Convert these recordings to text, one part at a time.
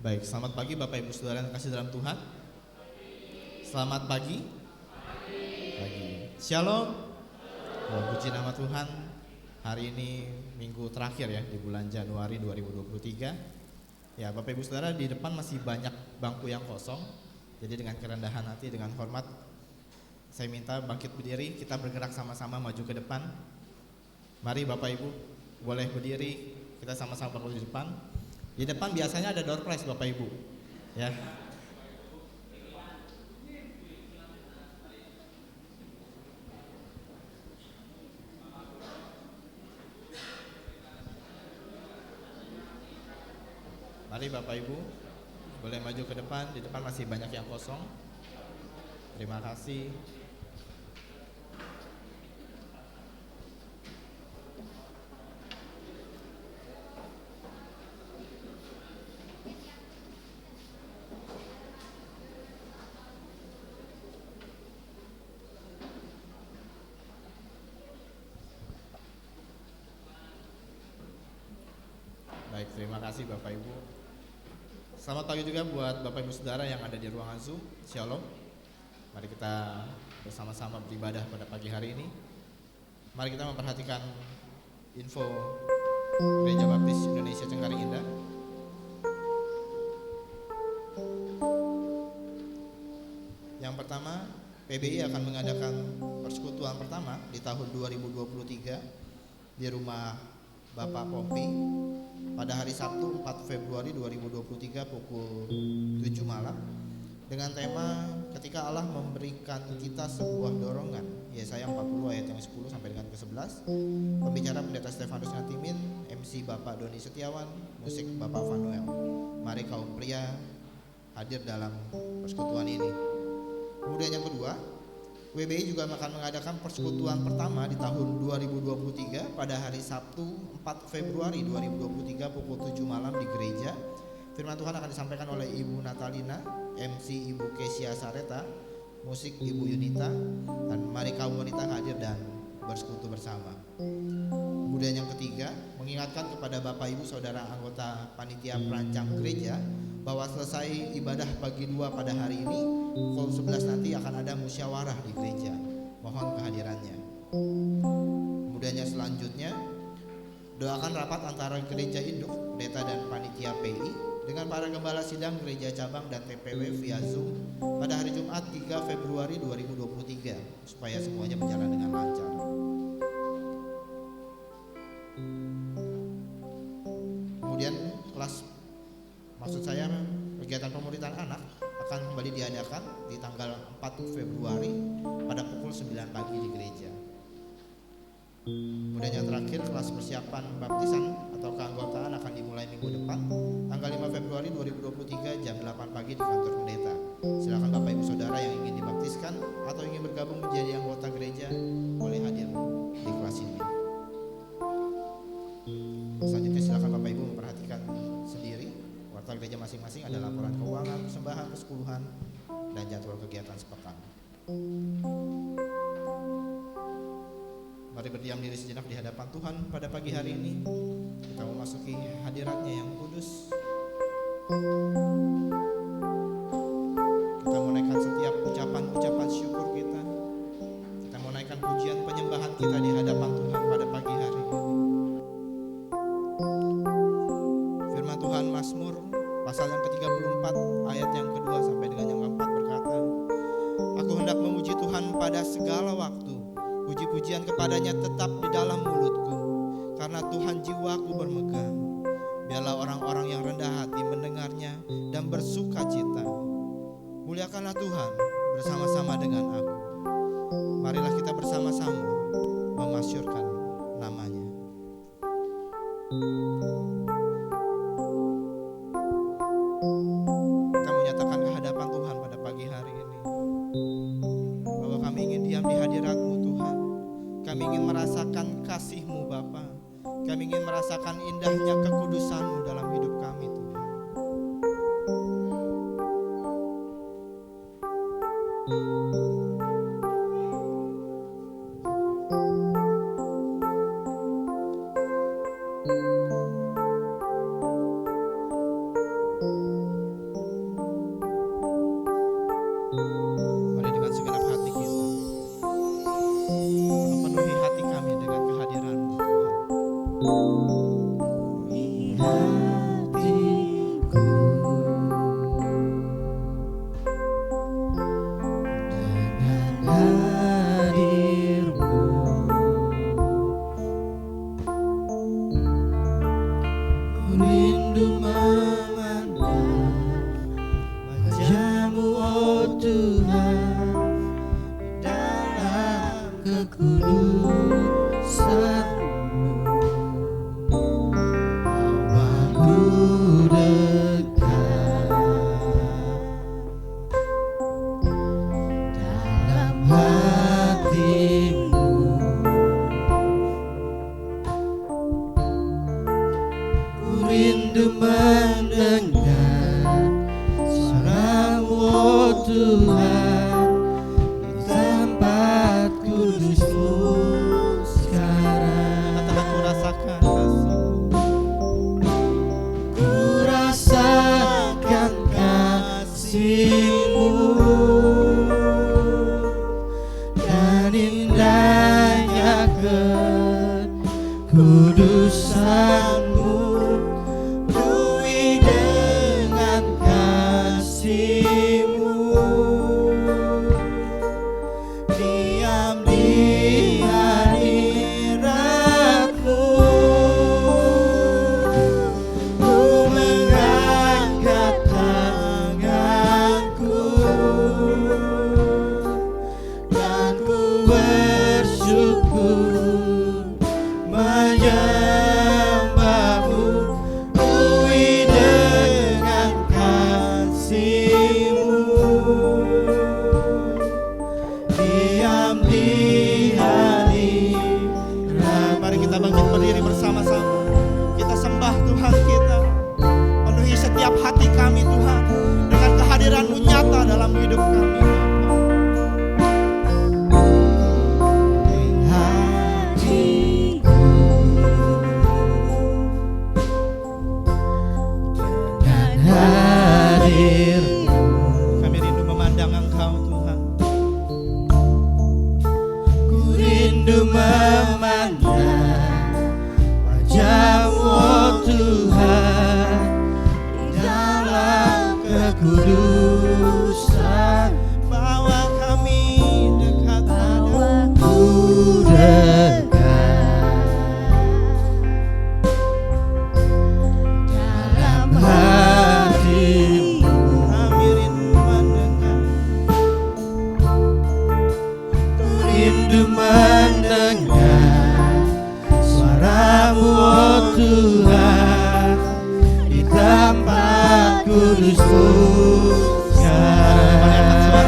Baik, selamat pagi Bapak Ibu Saudara yang kasih dalam Tuhan. Selamat pagi. Pagi. Shalom. Puji nama Tuhan. Hari ini minggu terakhir ya di bulan Januari 2023. Ya, Bapak Ibu Saudara, di depan masih banyak bangku yang kosong. Jadi dengan kerendahan hati, dengan hormat, saya minta bangkit berdiri, kita bergerak sama-sama maju ke depan. Mari Bapak Ibu, boleh berdiri, kita sama-sama bangkit di depan. Di depan biasanya ada door prize Bapak Ibu, ya. Mari Bapak Ibu, boleh maju ke depan. Di depan masih banyak yang kosong. Terima kasih. Baik, terima kasih Bapak Ibu. Selamat pagi juga buat Bapak Ibu Saudara yang ada di ruangan Zoom. Shalom. Mari kita bersama-sama beribadah pada pagi hari ini. Mari kita memperhatikan info Gereja Baptis Indonesia Cengkareng Indah. Yang pertama, PBI akan mengadakan persekutuan pertama di tahun 2023 di rumah Bapak Pompi pada hari Sabtu 4 Februari 2023 pukul 7 malam dengan tema ketika Allah memberikan kita sebuah dorongan, Yesaya 40 ayat yang 10 sampai dengan ke-11. Pembicara Pendeta Stefanus Ngatimin, MC Bapak Doni Setiawan, musik Bapak Vanuel. Mari kaum pria hadir dalam persekutuan ini. Kemudian yang kedua, WBI juga akan mengadakan persekutuan pertama di tahun 2023 pada hari Sabtu 4 Februari 2023 pukul 7 malam di gereja. Firman Tuhan akan disampaikan oleh Ibu Natalina, MC Ibu Kesia Sareta, musik Ibu Yunita, dan mari kaum wanita hadir dan bersekutu bersama. Kemudian yang ketiga, mengingatkan kepada Bapak Ibu Saudara anggota panitia perancang gereja bahwa selesai ibadah pagi 2 pada hari ini pukul 11 nanti akan ada musyawarah di gereja. Mohon kehadirannya. Kemudian yang selanjutnya, doakan rapat antara gereja induk, pendeta dan panitia PI dengan para gembala sidang gereja cabang dan TPW via Zoom pada hari Jumat 3 Februari 2023 supaya semuanya berjalan dengan lancar. Kemudian kegiatan pemuritan anak akan kembali diadakan di tanggal 4 Februari pada pukul 9 pagi di gereja. Kemudian yang terakhir, kelas persiapan baptisan atau keanggotaan akan dimulai minggu depan tanggal 5 Februari 2023 jam 8 pagi di kantor pendeta. Silakan Bapak Ibu Saudara yang ingin dibaptiskan atau ingin bergabung menjadi anggota gereja boleh hadir di kelas ini. Selanjutnya silakan Bapak Ibu memperhatikan sendiri warta gereja masing-masing, ada laporan keuangan, persembahan, kesepuluhan, dan jadwal kegiatan sepekan. Mari berdiam diri sejenak di hadapan Tuhan pada pagi hari ini. Kita memasuki hadiratnya yang kudus. Kita menaikkan setiap ucapan syukur kita. Kita menaikkan pujian penyembahan kita di hadapan Tuhan pada pagi hari ini. Firman Tuhan Mazmur pasal yang ke-34 ayat yang kedua sampai dengan yang keempat berkata, aku hendak memuji Tuhan pada segala waktu, puji-pujian kepadanya tetap di dalam mulutku, karena Tuhan jiwaku bermegah. Biarlah orang-orang yang rendah hati mendengarnya dan bersuka cita. Muliakanlah Tuhan bersama-sama dengan aku. Marilah kita bersama-sama memasyurkan namanya. Kita menyatakan kehadapan Tuhan pada pagi hari ini bahwa kami ingin diam di hadirat-Mu Tuhan. Kami ingin merasakan kasih-Mu Bapa. Kami ingin merasakan indahnya kekudusan-Mu dalam hidup kami Tuhan. rindu mendengar suara-Mu, oh Tuhan, di tempat kudus-Mu sekarang. Katakan ku rasakan kasih-Mu. Ku rasakan kasih-Mu dan indahnya kekudusan-Mu, penuhi dengan kasih-Mu, diam di hadirat-Mu. Ku mengangkat tanganku dan ku bersyukur menyembah-Mu, penuhi dengan kasih-Mu, diam di hadirat. Mari kita bangkit berdiri bersama-sama. Kita sembah Tuhan kita. Penuhi setiap hati kami Tuhan dengan kehadiran-Mu nyata dalam hidup kami. Hatiku dengan hadir-Mu, Kami rindu memandang Engkau Tuhan. ku rindu memandang wajah-Mu, oh Tuhan, di dalam kekudusan. Bawa kami dekat padamu. Ku dekat dalam hati-Mu, Kami rindu mendengar. rindu mendengar suara-Mu, oh Tuhan, di tempat kudus-Mu sekarang.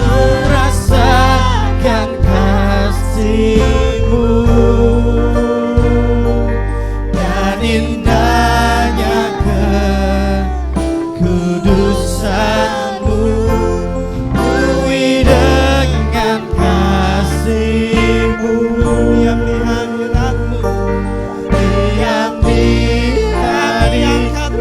Ku rasakan kasih-Mu dan indahnya kekudusan-Mu, penuhi dengan kasih-Mu, Diam di hadirat-Mu. diam di hadirat-Mu.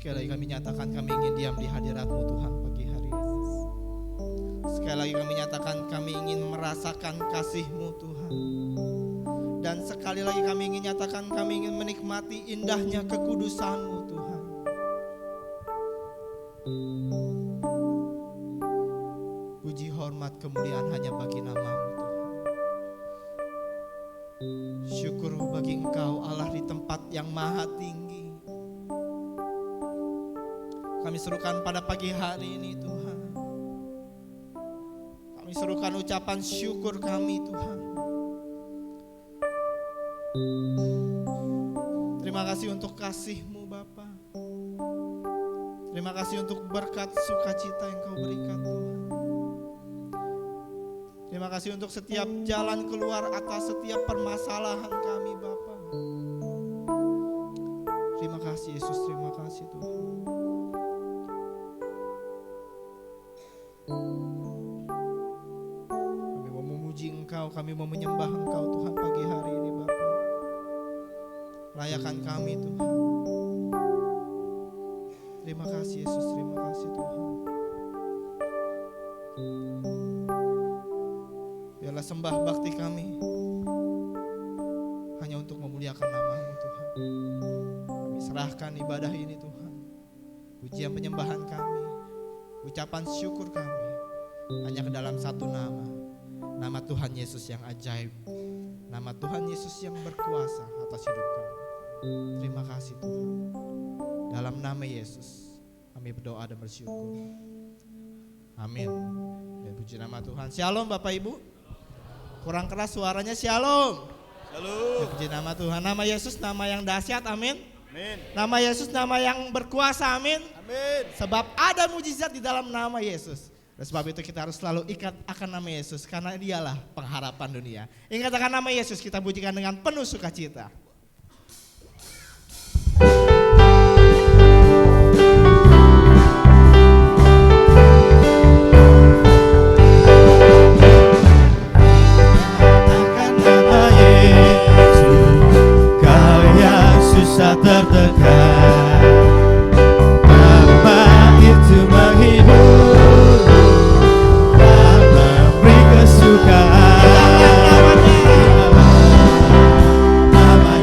Sekali lagi kami nyatakan kami ingin diam di hadirat-Mu Tuhan pagi hari ini. Sekali lagi kami nyatakan kami ingin merasakan kasih-Mu Tuhan. Dan sekali lagi kami ingin nyatakan kami ingin menikmati indahnya kekudusan-Mu Tuhan. Puji hormat kemuliaan hanya bagi nama-Mu Tuhan. Syukur bagi Engkau Allah di tempat yang maha tinggi. Kami serukan pada pagi hari ini Tuhan. Kami serukan ucapan syukur kami Tuhan. Terima kasih untuk kasih-Mu Bapa. Terima kasih untuk berkat sukacita yang Kau berikan Tuhan. Terima kasih untuk setiap jalan keluar atas setiap permasalahan kami Bapa. Terima kasih Yesus, terima kasih Tuhan. Kami mau memuji Engkau, kami mau menyembah Engkau Tuhan pagi hari ini Bapa. Layakan kami Tuhan. Terima kasih Yesus, terima kasih Tuhan. Biarlah sembah bakti kami hanya untuk memuliakan nama-Mu Tuhan. Kami serahkan ibadah ini Tuhan. Pujian penyembahan kami, ucapan syukur kami hanya ke dalam satu nama. Nama Tuhan Yesus yang ajaib. Nama Tuhan Yesus yang berkuasa atas hidup kami. Terima kasih Tuhan. Dalam nama Yesus kami berdoa dan bersyukur. Amin. Dan puji nama Tuhan. Shalom Bapak Ibu. Kurang keras suaranya, shalom. Shalom. Puji nama Tuhan. Nama Yesus nama yang dahsyat, amin. Amin. Nama Yesus nama yang berkuasa, amin. Amin. Sebab ada mujizat di dalam nama Yesus. Dan sebab itu kita harus selalu ikat akan nama Yesus, karena dialah pengharapan dunia. Ingat akan nama Yesus, kita pujikan dengan penuh sukacita. Susah tertekan, nama itu menghibur, memberi kesukaan. Nama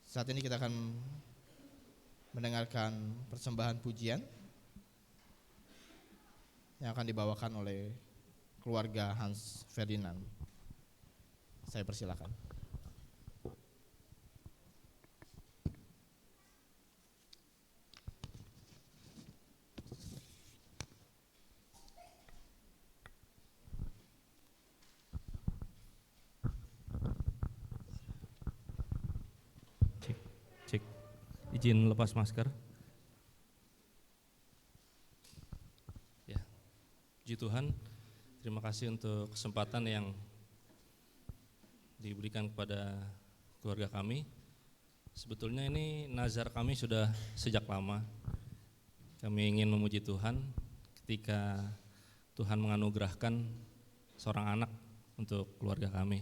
Saat ini kita akan mendengarkan persembahan pujian yang akan dibawakan oleh keluarga Hans Ferdinand. Saya persilakan. Cek. Izin lepas masker. Ya. Puji Tuhan, terima kasih untuk kesempatan yang diberikan kepada keluarga kami. Sebetulnya ini nazar kami sudah sejak lama. Kami ingin memuji Tuhan ketika Tuhan menganugerahkan seorang anak untuk keluarga kami.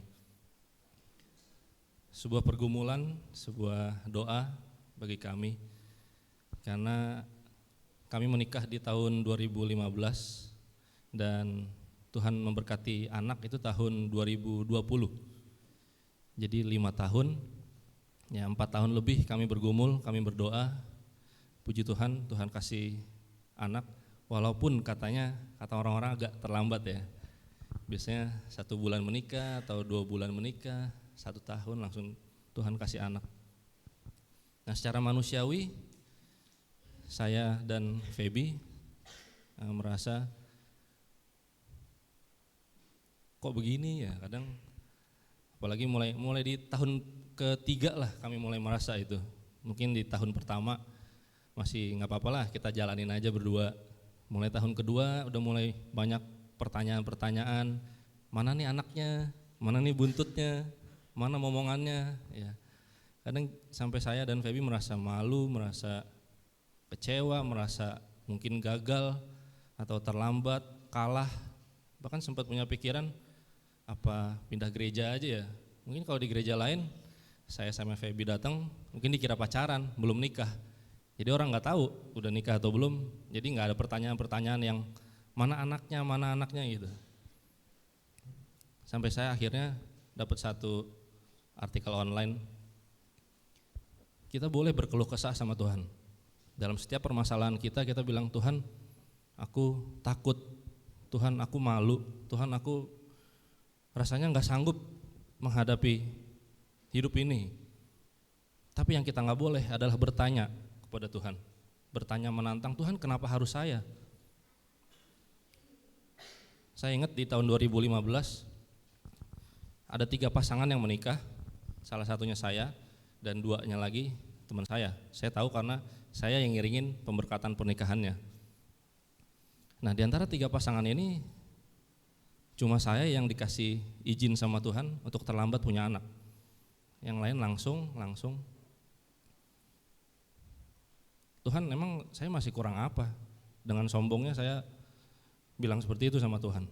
Sebuah pergumulan, sebuah doa bagi kami, karena kami menikah di tahun 2015 dan Tuhan memberkati anak itu tahun 2020. Jadi 5 tahun, ya 4 tahun lebih kami bergumul, kami berdoa. Puji Tuhan, Tuhan kasih anak, walaupun kata orang-orang agak terlambat ya. Biasanya 1 bulan menikah atau 2 bulan menikah, 1 tahun langsung Tuhan kasih anak. Nah, secara manusiawi saya dan Feby merasa kok begini ya, kadang apalagi mulai di tahun ketiga lah kami mulai merasa itu. Mungkin di tahun pertama masih nggak apa-apa lah, kita jalanin aja berdua. Mulai tahun kedua udah mulai banyak pertanyaan-pertanyaan, mana nih anaknya, mana nih buntutnya, mana momongannya, ya. Kadang sampai saya dan Feby merasa malu, merasa kecewa, merasa mungkin gagal atau terlambat, kalah. Bahkan sempat punya pikiran apa pindah gereja aja ya. Mungkin kalau di gereja lain saya sama Feby datang mungkin dikira pacaran, belum nikah. Jadi orang nggak tahu udah nikah atau belum. Jadi nggak ada pertanyaan-pertanyaan yang mana anaknya gitu. Sampai saya akhirnya dapat satu artikel online. Kita boleh berkeluh kesah sama Tuhan. Dalam setiap permasalahan kita bilang, Tuhan aku takut, Tuhan aku malu, Tuhan aku rasanya nggak sanggup menghadapi hidup ini. Tapi yang kita nggak boleh adalah bertanya kepada Tuhan, bertanya menantang, Tuhan kenapa harus saya? Saya ingat di tahun 2015 ada 3 pasangan yang menikah, salah satunya saya dan 2-nya lagi teman saya. Saya tahu karena saya yang ngiringin pemberkatan pernikahannya. Nah, di antara 3 pasangan ini cuma saya yang dikasih izin sama Tuhan untuk terlambat punya anak. Yang lain langsung. Tuhan, emang saya masih kurang apa? Dengan sombongnya saya bilang seperti itu sama Tuhan.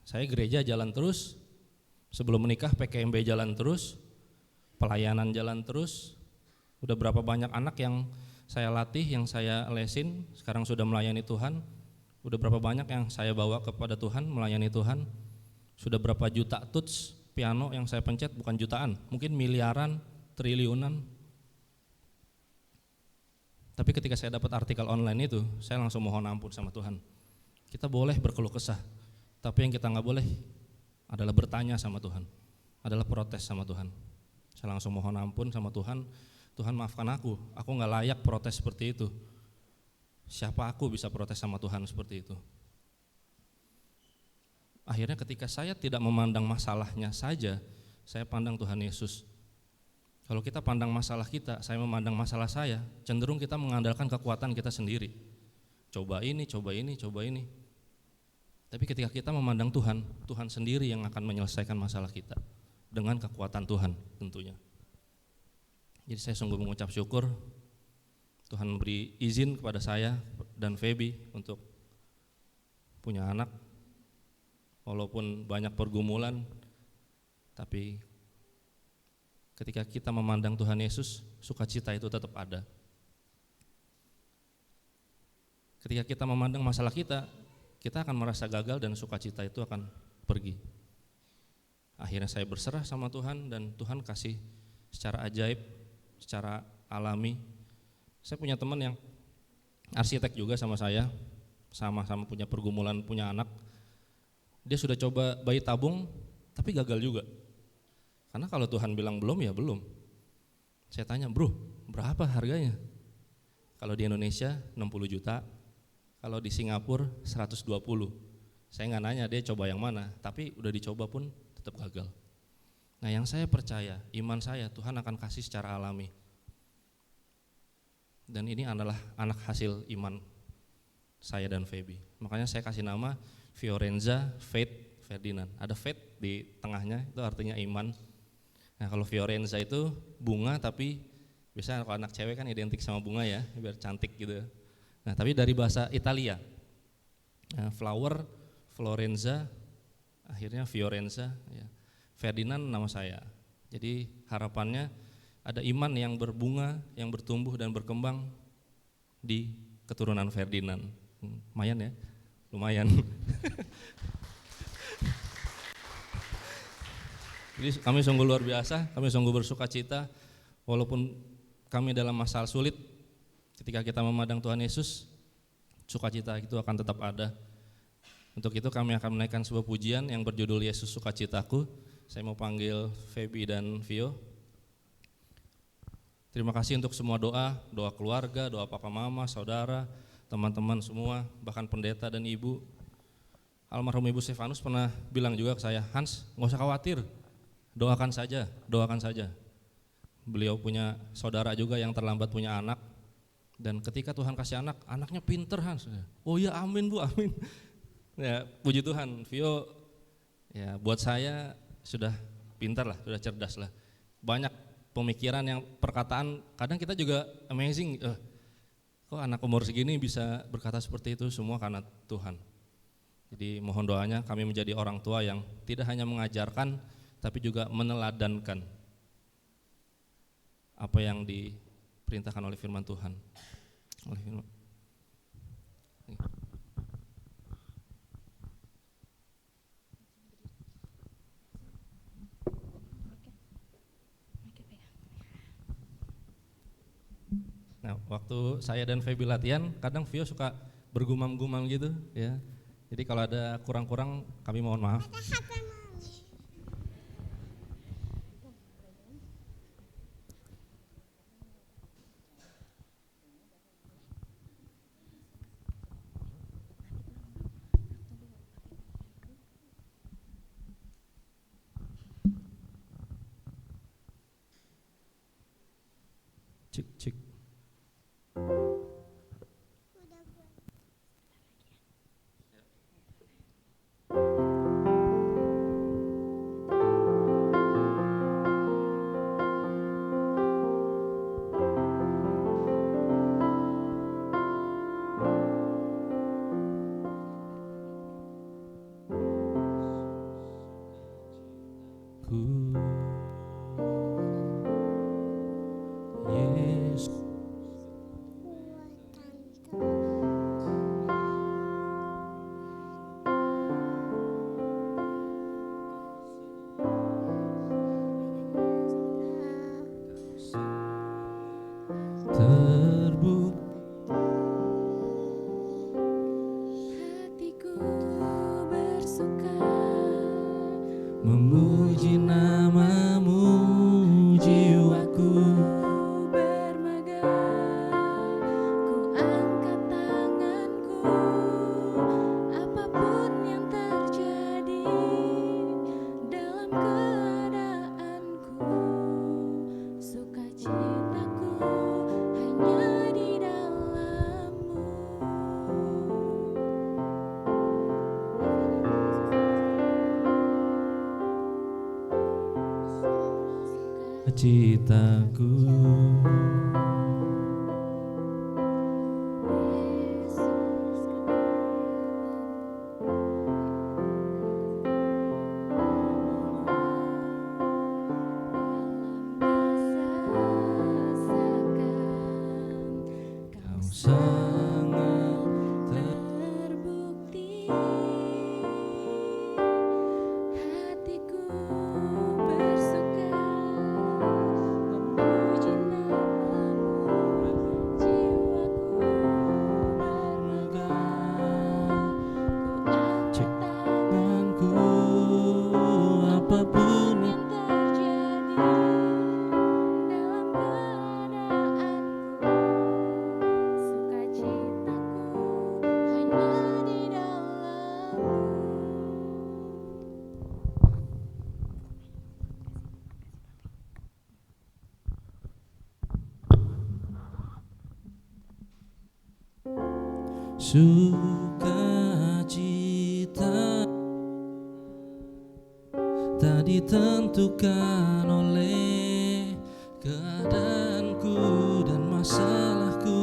Saya gereja jalan terus, sebelum menikah PKMB jalan terus, pelayanan jalan terus. Udah berapa banyak anak yang saya latih, yang saya lesin, sekarang sudah melayani Tuhan. Udah berapa banyak yang saya bawa kepada Tuhan, melayani Tuhan. Sudah berapa juta tuts piano yang saya pencet, bukan jutaan, mungkin miliaran, triliunan. Tapi ketika saya dapat artikel online itu, saya langsung mohon ampun sama Tuhan. Kita boleh berkeluh kesah, tapi yang kita nggak boleh adalah bertanya sama Tuhan, adalah protes sama Tuhan. Saya langsung mohon ampun sama Tuhan. Tuhan maafkan aku nggak layak protes seperti itu. Siapa aku bisa protes sama Tuhan seperti itu? Akhirnya ketika saya tidak memandang masalahnya saja, saya pandang Tuhan Yesus. Kalau kita pandang masalah kita, saya memandang masalah saya, cenderung kita mengandalkan kekuatan kita sendiri. Coba ini. Tapi ketika kita memandang Tuhan, Tuhan sendiri yang akan menyelesaikan masalah kita dengan kekuatan Tuhan tentunya. Jadi saya sungguh mengucap syukur Tuhan memberi izin kepada saya dan Feby untuk punya anak. Walaupun banyak pergumulan, tapi ketika kita memandang Tuhan Yesus, sukacita itu tetap ada. Ketika kita memandang masalah kita akan merasa gagal dan sukacita itu akan pergi. Akhirnya saya berserah sama Tuhan dan Tuhan kasih secara ajaib, secara alami. Saya punya teman yang arsitek juga sama saya, sama-sama punya pergumulan, punya anak. Dia sudah coba bayi tabung, tapi gagal juga. Karena kalau Tuhan bilang belum, ya belum. Saya tanya, bro, berapa harganya? Kalau di Indonesia 60 juta, kalau di Singapura 120. Saya nggak nanya dia coba yang mana, tapi udah dicoba pun tetap gagal. Nah, yang saya percaya, iman saya Tuhan akan kasih secara alami. Dan ini adalah anak hasil iman saya dan Feby. Makanya saya kasih nama Fiorenza Faith Ferdinand. Ada faith di tengahnya, itu artinya iman. Nah, kalau Fiorenza itu bunga, tapi biasanya kalau anak cewek kan identik sama bunga ya, biar cantik gitu. Nah, tapi dari bahasa Italia, nah, flower, Florenza, akhirnya Fiorenza, ya. Ferdinand nama saya. Jadi harapannya ada iman yang berbunga, yang bertumbuh dan berkembang di keturunan Ferdinand. Lumayan ya, lumayan. Jadi kami sungguh luar biasa, kami sungguh bersuka cita, walaupun kami dalam masa sulit, ketika kita memandang Tuhan Yesus, sukacita itu akan tetap ada. Untuk itu kami akan menaikkan sebuah pujian yang berjudul Yesus Sukacitaku. Saya mau panggil Feby dan Vio. Terima kasih untuk semua doa, doa keluarga, doa papa mama, saudara, teman-teman semua, bahkan pendeta dan ibu. Almarhum Ibu Stefanus pernah bilang juga ke saya, Hans, nggak usah khawatir, doakan saja, doakan saja. Beliau punya saudara juga yang terlambat punya anak, dan ketika Tuhan kasih anak, anaknya pinter, Hans. Oh iya, amin Bu, amin. Ya, puji Tuhan, Vio ya buat saya sudah pintar lah, sudah cerdas lah. Banyak pemikiran yang perkataan, kadang kita juga amazing, kok anak umur segini bisa berkata seperti itu, semua karena Tuhan. Jadi mohon doanya kami menjadi orang tua yang tidak hanya mengajarkan, tapi juga meneladankan apa yang diperintahkan oleh firman Tuhan. Oleh firman. Nah, waktu saya dan Feby latihan, kadang Vio suka bergumam-gumam gitu, ya. Jadi kalau ada kurang-kurang, kami mohon maaf. Cik, cik. Hatiku bersuka memuji namamu, jiwaku bermegah, ku angkat tanganku, apapun yang terjadi dalam keadaanku, sukacitaku hanya di dalam-Mu. citaku. Kau sangat terbukti, hatiku bersuka apapun yang terjadi dalam keadaanku, sukacitaku hanya di dalam-Mu. sukacita tak ditentukan oleh keadaanku dan masalahku.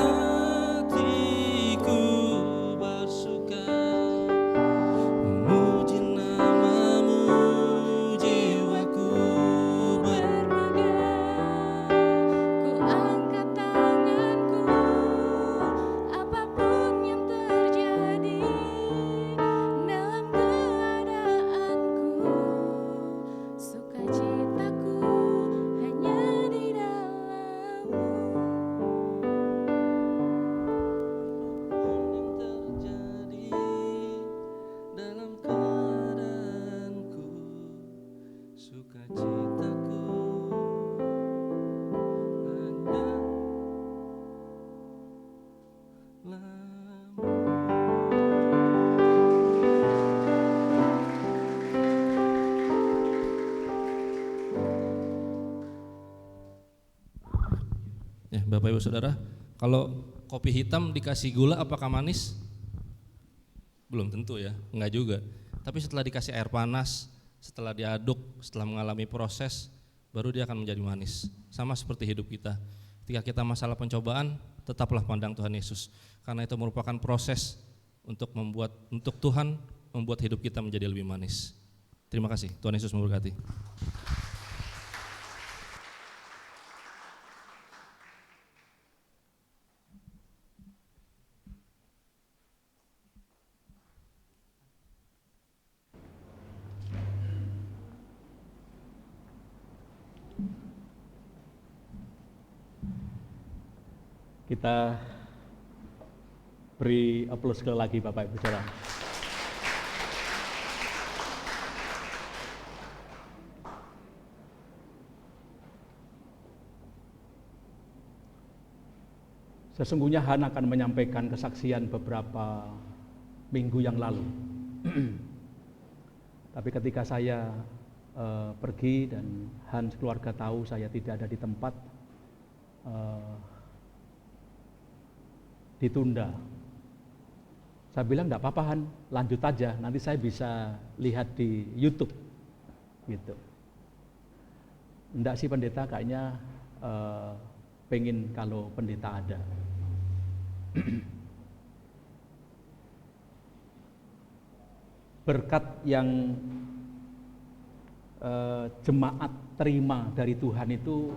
Hatiku bersuka memuji nama-Mu, jiwaku Berpegang, ku angkat tanganku, apapun yang terjadi dalam keadaanku, sukacitaku hanya di dalam-Mu. apapun yang terjadi dalam keadaanku, sukacitaku hanyalah. Ya, Bapak Ibu Saudara, kalau kopi hitam dikasih gula apakah manis? Belum tentu ya, enggak juga. Tapi setelah dikasih air panas, setelah diaduk, setelah mengalami proses, baru dia akan menjadi manis. Sama seperti hidup kita. Ketika kita masalah pencobaan, tetaplah pandang Tuhan Yesus. Karena itu merupakan proses untuk Tuhan membuat hidup kita menjadi lebih manis. Terima kasih, Tuhan Yesus memberkati. Kita beri aplaus sekali lagi Bapak Ibu Saudara. Sesungguhnya Han akan menyampaikan kesaksian beberapa minggu yang lalu. Tapi ketika saya pergi dan Han keluarga tahu saya tidak ada di tempat, ditunda. Saya bilang enggak apa-apa Han, lanjut aja, nanti saya bisa lihat di YouTube gitu. Enggak sih pendeta, kayaknya pengen kalau pendeta ada. Berkat yang jemaat terima dari Tuhan itu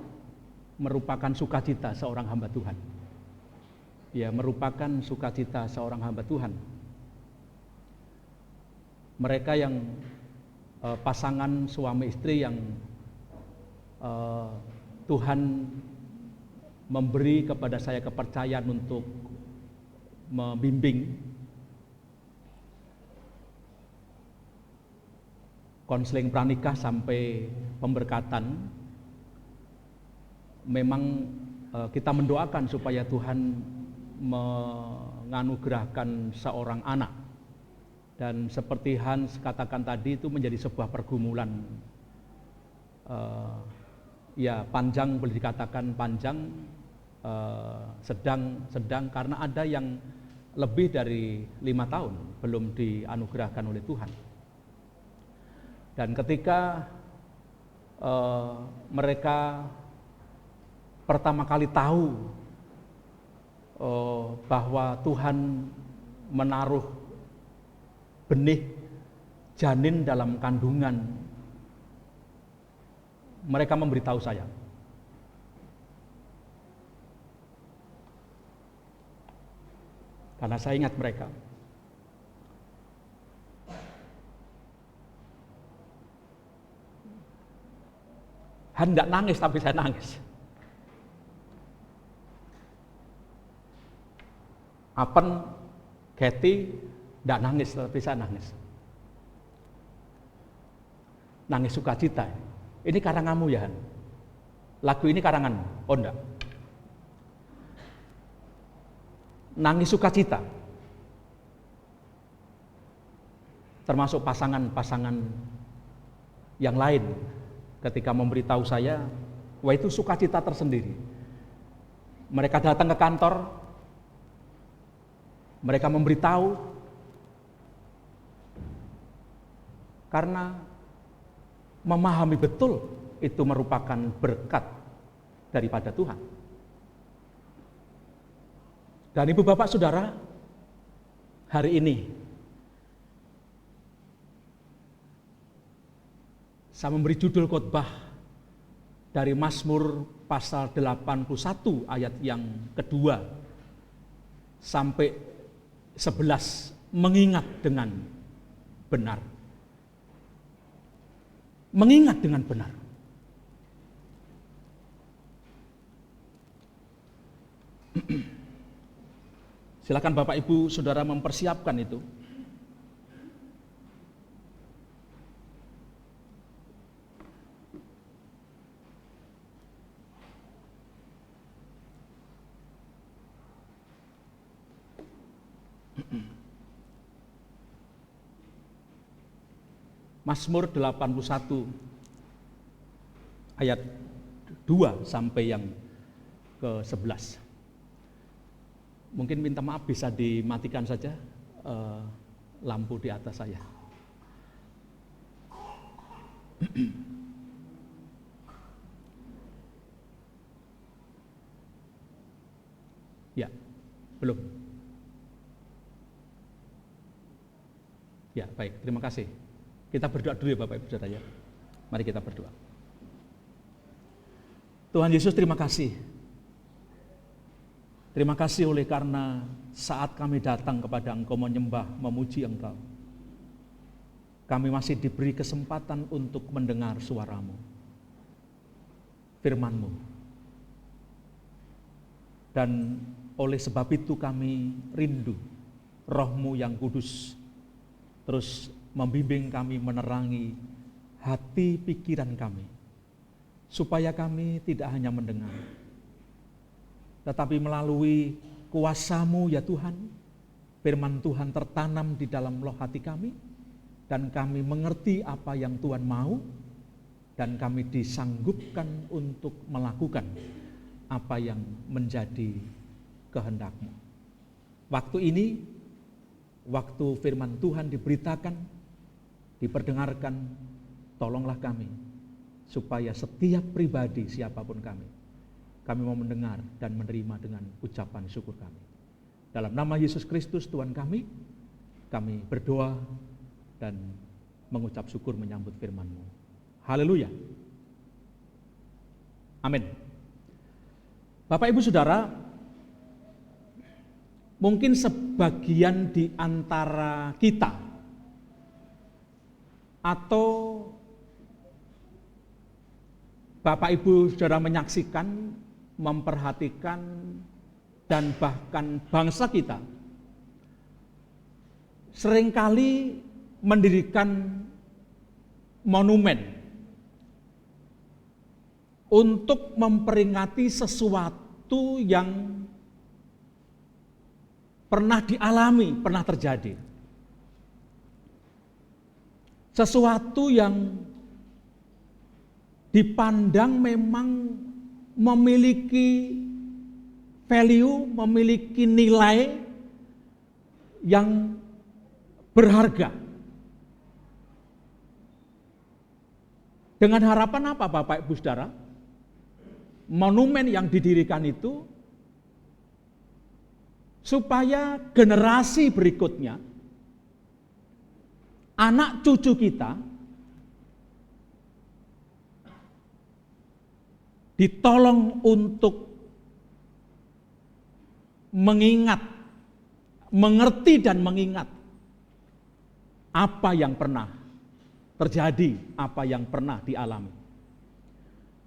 merupakan sukacita seorang hamba Tuhan. Ya, merupakan sukacita seorang hamba Tuhan. Mereka yang pasangan suami istri yang Tuhan memberi kepada saya kepercayaan untuk membimbing konseling pranikah sampai pemberkatan. Memang kita mendoakan supaya Tuhan menganugerahkan seorang anak, dan seperti Hans katakan tadi itu menjadi sebuah pergumulan, ya panjang, boleh dikatakan panjang, sedang karena ada yang lebih dari 5 tahun belum dianugerahkan oleh Tuhan. Dan ketika mereka pertama kali tahu bahwa Tuhan menaruh benih janin dalam kandungan, mereka memberitahu saya. Karena saya ingat mereka. Hendak nangis tapi saya nangis. Apen Kathy tidak nangis, tapi saya nangis. Nangis sukacita. Ini karanganmu ya, Han? Lagu ini karanganmu? Oh enggak. Nangis sukacita. Termasuk pasangan-pasangan yang lain ketika memberitahu saya, wah itu sukacita tersendiri. Mereka datang ke kantor, mereka memberitahu, karena memahami betul itu merupakan berkat daripada Tuhan. Dan Ibu Bapak Saudara, hari ini saya memberi judul khotbah dari Mazmur pasal 81 ayat yang kedua sampai 11, mengingat dengan benar. Mengingat dengan benar. Silakan Bapak Ibu Saudara mempersiapkan itu. Mazmur 81 ayat 2 sampai yang ke-11. Mungkin minta maaf bisa dimatikan saja lampu di atas saya. Ya, belum. Ya, baik, terima kasih. Kita berdoa dulu ya Bapak Ibu Saudara ya. Mari kita berdoa. Tuhan Yesus, terima kasih. Terima kasih oleh karena saat kami datang kepada Engkau menyembah, memuji Engkau, kami masih diberi kesempatan untuk mendengar suara-Mu, firman-Mu. Dan oleh sebab itu kami rindu Roh-Mu yang kudus terus membimbing kami, menerangi hati pikiran kami, supaya kami tidak hanya mendengar, tetapi melalui kuasa-Mu ya Tuhan, firman Tuhan tertanam di dalam loh hati kami, dan kami mengerti apa yang Tuhan mau, dan kami disanggupkan untuk melakukan apa yang menjadi kehendak-Mu. Waktu ini, waktu firman Tuhan diberitakan, diperdengarkan, tolonglah kami, supaya setiap pribadi siapapun kami mau mendengar dan menerima dengan ucapan syukur kami. Dalam nama Yesus Kristus Tuhan kami berdoa dan mengucap syukur menyambut firman-Mu. Haleluya. Amin. Bapak Ibu Saudara, mungkin sebagian di antara kita atau Bapak Ibu Saudara menyaksikan, memperhatikan, dan bahkan bangsa kita seringkali mendirikan monumen untuk memperingati sesuatu yang pernah dialami, pernah terjadi. Sesuatu yang dipandang memang memiliki value, memiliki nilai yang berharga. Dengan harapan apa Bapak Ibu Saudara? Monumen yang didirikan itu supaya generasi berikutnya, anak cucu kita, ditolong untuk mengingat, mengerti dan mengingat apa yang pernah terjadi, apa yang pernah dialami.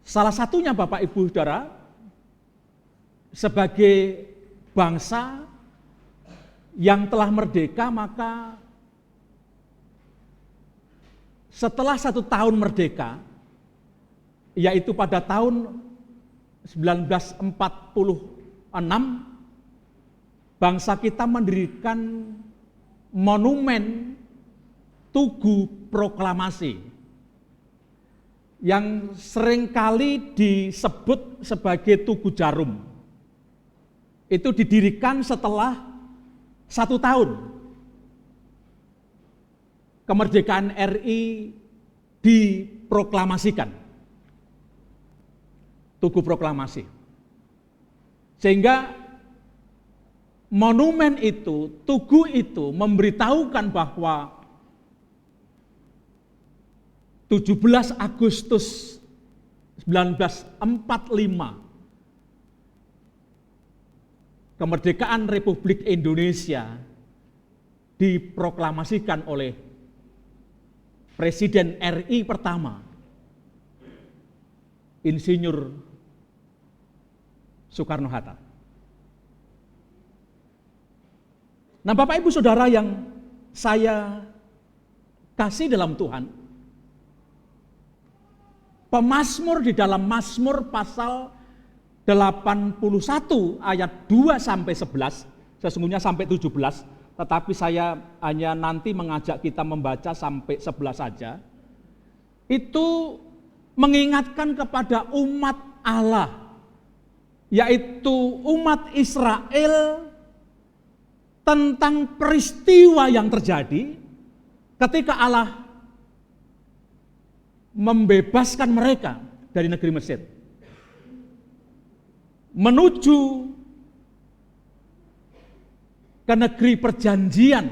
Salah satunya Bapak Ibu Saudara, sebagai bangsa yang telah merdeka, maka setelah 1 tahun merdeka, yaitu pada tahun 1946, bangsa kita mendirikan monumen Tugu Proklamasi yang seringkali disebut sebagai Tugu Jarum. Itu didirikan setelah 1 tahun kemerdekaan RI diproklamasikan. Tugu Proklamasi. Sehingga monumen itu, tugu itu memberitahukan bahwa 17 Agustus 1945 kemerdekaan Republik Indonesia diproklamasikan oleh Presiden RI pertama, Insinyur Soekarno-Hatta. Nah, Bapak Ibu Saudara yang saya kasih dalam Tuhan, pemazmur di dalam Mazmur pasal 81 ayat 2 sampai 11, sesungguhnya sampai 17, tetapi saya hanya nanti mengajak kita membaca sampai 11 saja. Itu mengingatkan kepada umat Allah, yaitu umat Israel, tentang peristiwa yang terjadi ketika Allah membebaskan mereka dari negeri Mesir menuju ke negeri perjanjian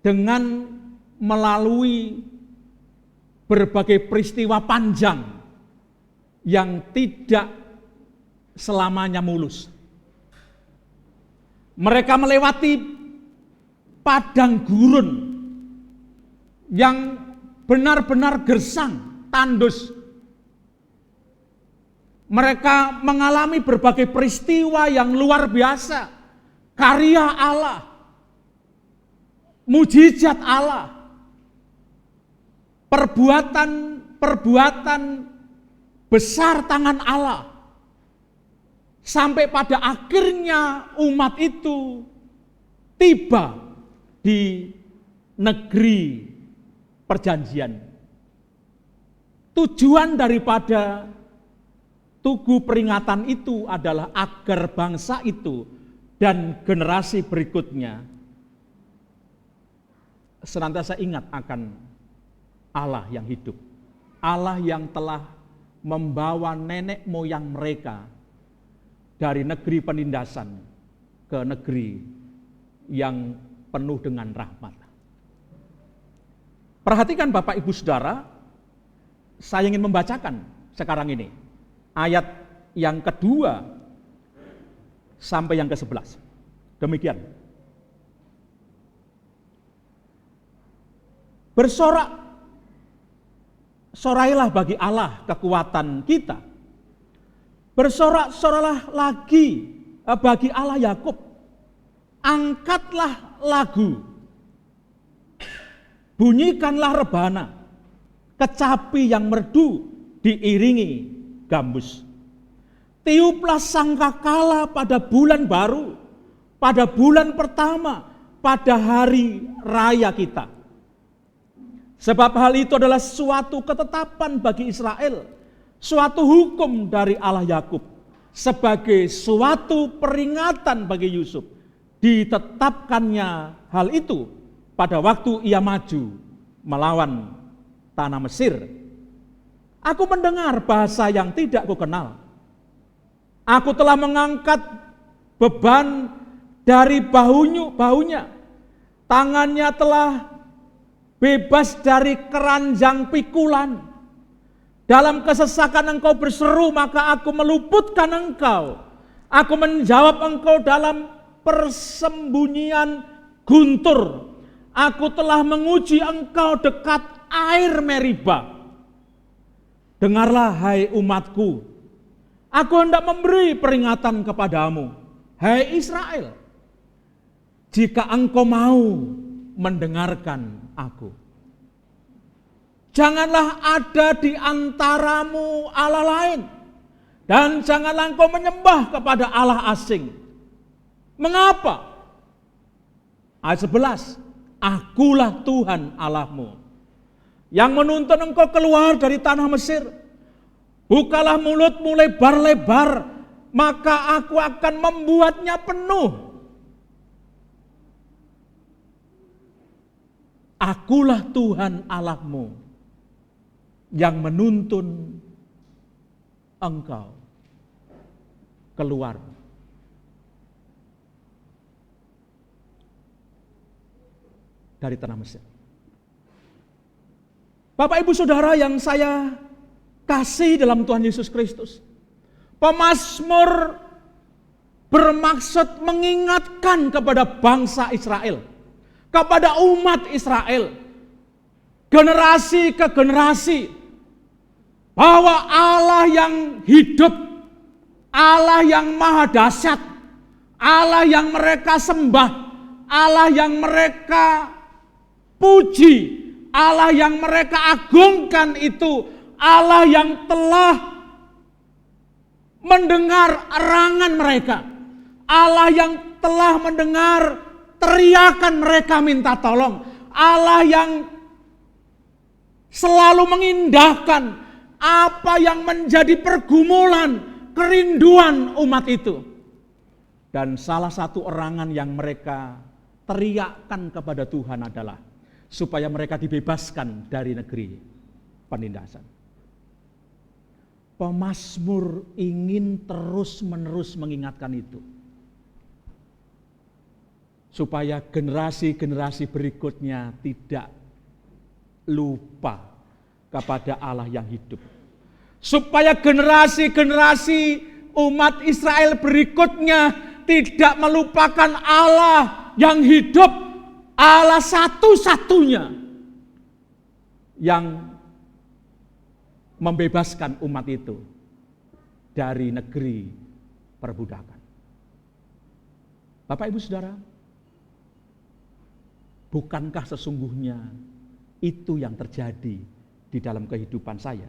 dengan melalui berbagai peristiwa panjang yang tidak selamanya mulus. Mereka melewati padang gurun yang benar-benar gersang, tandus. Mereka mengalami berbagai peristiwa yang luar biasa, karya Allah, mujizat Allah, perbuatan besar tangan Allah, sampai pada akhirnya umat itu tiba di negeri perjanjian. Tujuan daripada tugu peringatan itu adalah agar bangsa itu dan generasi berikutnya senantiasa ingat akan Allah yang hidup, Allah yang telah membawa nenek moyang mereka dari negeri penindasan ke negeri yang penuh dengan rahmat. Perhatikan Bapak Ibu Saudara, saya ingin membacakan sekarang ini ayat yang kedua sampai yang ke-11. Demikian. Bersorak-sorailah bagi Allah kekuatan kita. Bersorak-sorailah lagi bagi Allah Yakub. Angkatlah lagu. Bunyikanlah rebana. Kecapi yang merdu diiringi gambus. Tiuplah sangkakala pada bulan baru, pada bulan pertama, pada hari raya kita. Sebab hal itu adalah suatu ketetapan bagi Israel, suatu hukum dari Allah Yakub, sebagai suatu peringatan bagi Yusuf. Ditetapkannya hal itu pada waktu ia maju melawan tanah Mesir. Aku mendengar bahasa yang tidak kukenal. Aku telah mengangkat beban dari bahunya. Tangannya telah bebas dari keranjang pikulan. Dalam kesesakan engkau berseru, maka aku meluputkan engkau. Aku menjawab engkau dalam persembunyian guntur. Aku telah menguji engkau dekat air Meriba. Dengarlah hai umatku, aku hendak memberi peringatan kepadamu, hai Israel. jika engkau mau mendengarkan aku. Janganlah ada di antaramu Allah lain, dan janganlah engkau menyembah kepada Allah asing. Mengapa? Ayat 11, akulah Tuhan Allahmu yang menuntun engkau keluar dari tanah Mesir. Bukalah mulutmu lebar-lebar, maka aku akan membuatnya penuh. Akulah Tuhan Allahmu yang menuntun engkau keluar dari tanah Mesir. Bapak Ibu Saudara yang saya kasih dalam Tuhan Yesus Kristus, pemazmur bermaksud mengingatkan kepada bangsa Israel, kepada umat Israel, generasi ke generasi, bahwa Allah yang hidup, Allah yang maha dahsyat, Allah yang mereka sembah, Allah yang mereka puji, Allah yang mereka agungkan itu Allah yang telah mendengar erangan mereka, Allah yang telah mendengar teriakan mereka minta tolong, Allah yang selalu mengindahkan apa yang menjadi pergumulan, kerinduan umat itu. Dan salah satu erangan yang mereka teriakkan kepada Tuhan adalah supaya mereka dibebaskan dari negeri penindasan. Pemazmur ingin terus-menerus mengingatkan itu, supaya generasi-generasi berikutnya tidak lupa kepada Allah yang hidup. Supaya generasi-generasi umat Israel berikutnya tidak melupakan Allah yang hidup, Allah satu-satunya yang membebaskan umat itu dari negeri perbudakan. Bapak Ibu Saudara, bukankah sesungguhnya itu yang terjadi di dalam kehidupan saya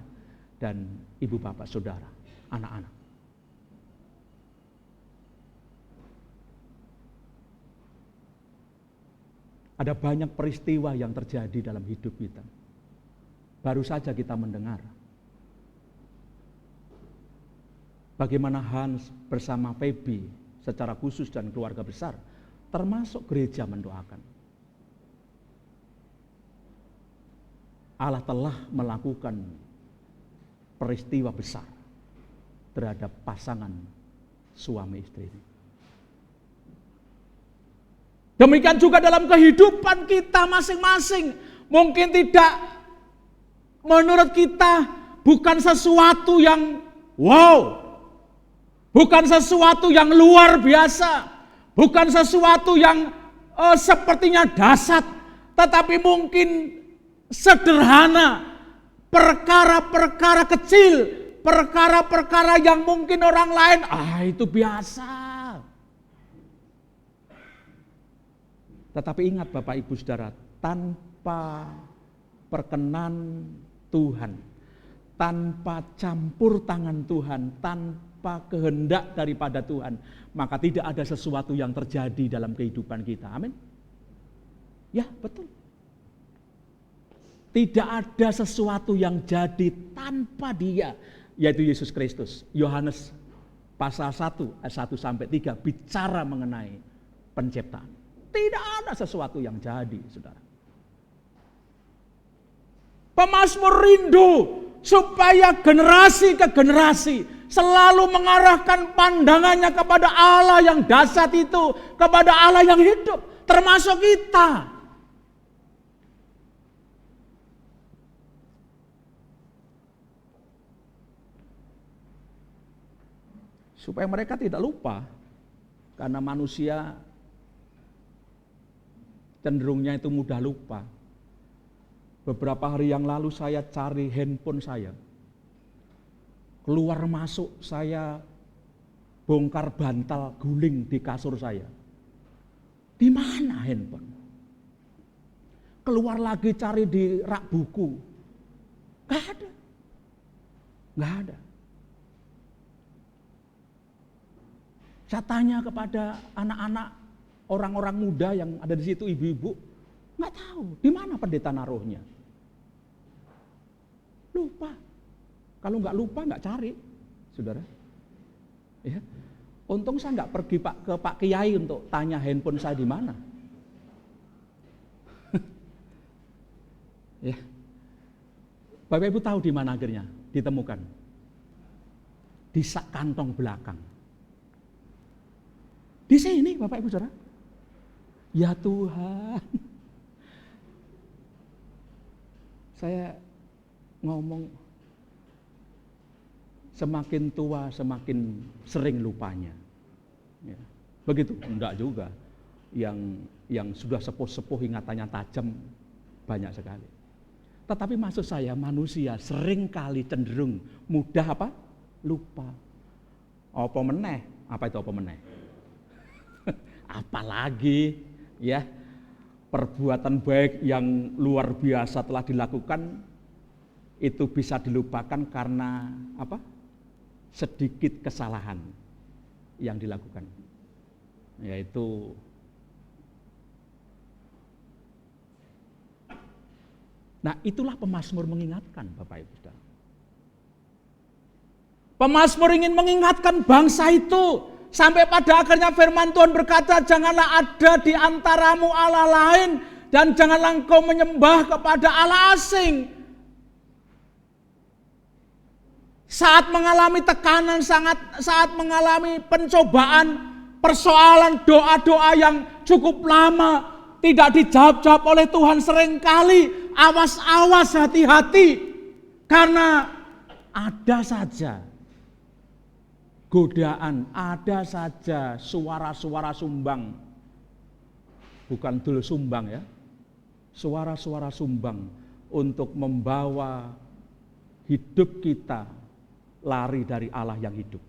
dan ibu bapak saudara, anak-anak? Ada banyak peristiwa yang terjadi dalam hidup kita. Baru saja kita mendengar bagaimana Hans bersama Feby secara khusus dan keluarga besar, termasuk gereja, mendoakan. Allah telah melakukan peristiwa besar terhadap pasangan suami istri ini. Demikian juga dalam kehidupan kita masing-masing. Mungkin tidak, menurut kita bukan sesuatu yang wow, bukan sesuatu yang luar biasa, bukan sesuatu yang sepertinya dahsyat, tetapi mungkin sederhana, perkara-perkara kecil, perkara-perkara yang mungkin orang lain itu biasa. Tetapi ingat Bapak Ibu Saudara, tanpa perkenan Tuhan, tanpa campur tangan Tuhan, tanpa kehendak daripada Tuhan, maka tidak ada sesuatu yang terjadi dalam kehidupan kita. Amin. Ya, betul. Tidak ada sesuatu yang jadi tanpa Dia, yaitu Yesus Kristus. Yohanes pasal 1 ayat 1 sampai 3 bicara mengenai penciptaan. Tidak ada sesuatu yang jadi, saudara. Pemazmur rindu supaya generasi ke generasi selalu mengarahkan pandangannya kepada Allah yang dahsyat itu, kepada Allah yang hidup, termasuk kita. Supaya mereka tidak lupa, karena manusia cenderungnya itu mudah lupa. Beberapa hari yang lalu saya cari handphone saya. Keluar masuk saya bongkar bantal guling di kasur saya. Di mana handphone? Keluar lagi cari di rak buku. Gak ada. Gak ada. Saya tanya kepada anak-anak, orang-orang muda yang ada di situ, ibu-ibu, nggak tahu di mana pendeta naruhnya. Lupa. Kalau nggak lupa nggak cari, saudara. Ya. Untung saya nggak pergi ke Pak Kiai untuk tanya handphone saya di mana. Ya. Bapak Ibu tahu di mana akhirnya ditemukan? Di sak kantong belakang. Di sini Bapak Ibu Saudara. Ya Tuhan. Saya ngomong semakin tua semakin sering lupanya. Ya. Begitu? Enggak juga. Yang sudah sepuh-sepuh ingatannya tajam banyak sekali. Tetapi maksud saya manusia sering kali cenderung mudah apa? Lupa. Apa meneh? Apa itu apa meneh? Apalagi ya perbuatan baik yang luar biasa telah dilakukan itu bisa dilupakan karena apa? Sedikit kesalahan yang dilakukan. Yaitu nah itulah pemazmur mengingatkan Bapak Ibu Saudara. Pemazmur ingin mengingatkan bangsa itu sampai pada akhirnya firman Tuhan berkata, janganlah ada di antaramu Allah lain dan janganlah engkau menyembah kepada Allah asing. Saat mengalami tekanan, saat mengalami pencobaan, persoalan doa-doa yang cukup lama tidak dijawab oleh Tuhan seringkali, awas-awas, hati-hati. Karena ada saja godaan, ada saja suara-suara sumbang. Bukan dul sumbang ya. Suara-suara sumbang untuk membawa hidup kita lari dari Allah yang hidup.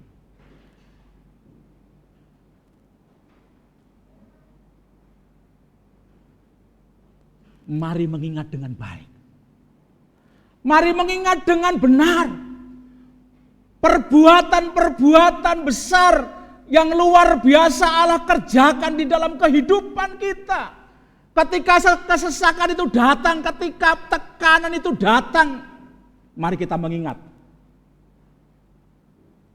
Mari mengingat dengan baik. Mari mengingat dengan benar. Perbuatan-perbuatan besar yang luar biasa Allah kerjakan di dalam kehidupan kita. Ketika kesesakan itu datang, ketika tekanan itu datang, mari kita mengingat.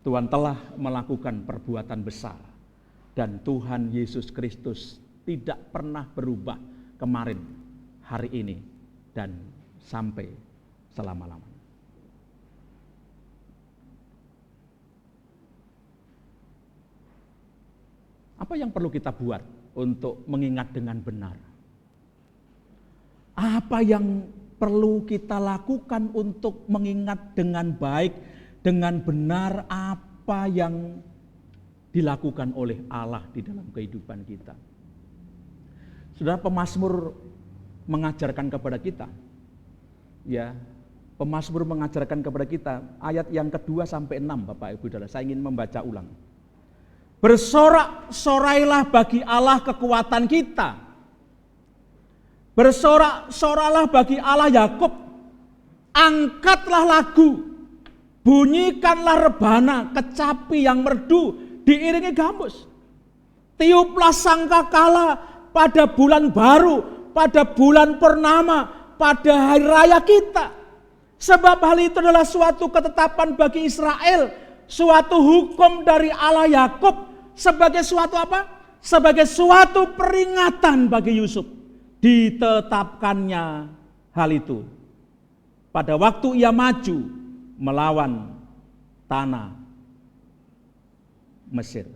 Tuhan telah melakukan perbuatan besar. Dan Tuhan Yesus Kristus tidak pernah berubah kemarin, hari ini, dan sampai selama-lamanya. Apa yang perlu kita buat untuk mengingat dengan benar? Apa yang perlu kita lakukan untuk mengingat dengan baik, dengan benar apa yang dilakukan oleh Allah di dalam kehidupan kita? Saudara, pemazmur mengajarkan kepada kita, ya, pemazmur mengajarkan kepada kita ayat yang kedua sampai 6, Bapak Ibu Saudara. Saya ingin membaca ulang. Bersorak-sorailah bagi Allah kekuatan kita. Bersorak-sorailah bagi Allah Yakub. Angkatlah lagu. Bunyikanlah rebana, kecapi yang merdu, diiringi gambus. Tiuplah sangkakala pada bulan baru, pada bulan purnama, pada hari raya kita. Sebab hal itu adalah suatu ketetapan bagi Israel, suatu hukum dari Allah Yakub, sebagai suatu apa? Sebagai suatu peringatan bagi Yusuf. Ditetapkannya hal itu pada waktu ia maju melawan tanah Mesir.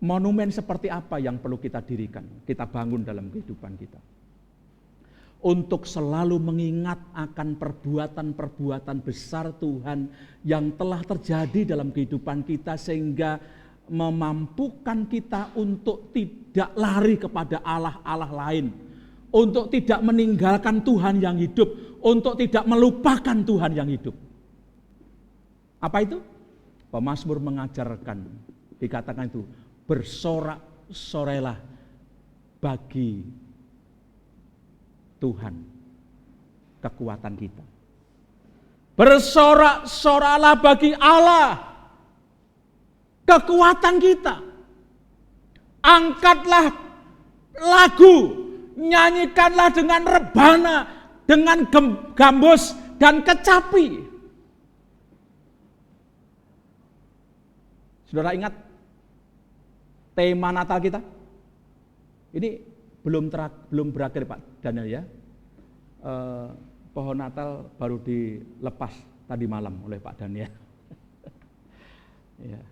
Monumen seperti apa yang perlu kita dirikan, kita bangun dalam kehidupan kita? Untuk selalu mengingat akan perbuatan-perbuatan besar Tuhan yang telah terjadi dalam kehidupan kita, sehingga memampukan kita untuk tidak lari kepada Allah-Allah lain, untuk tidak meninggalkan Tuhan yang hidup, untuk tidak melupakan Tuhan yang hidup. Apa itu? Pemazmur mengajarkan Dikatakan itu, bersorak-sorailah bagi Tuhan kekuatan kita. Bersorak-soraklah bagi Allah kekuatan kita. Angkatlah lagu, nyanyikanlah dengan rebana, dengan gambus dan kecapi. Saudara ingat tema Natal kita? Ini belum berakhir Pak Daniel ya. Pohon Natal baru dilepas tadi malam oleh Pak Daniel. Ya.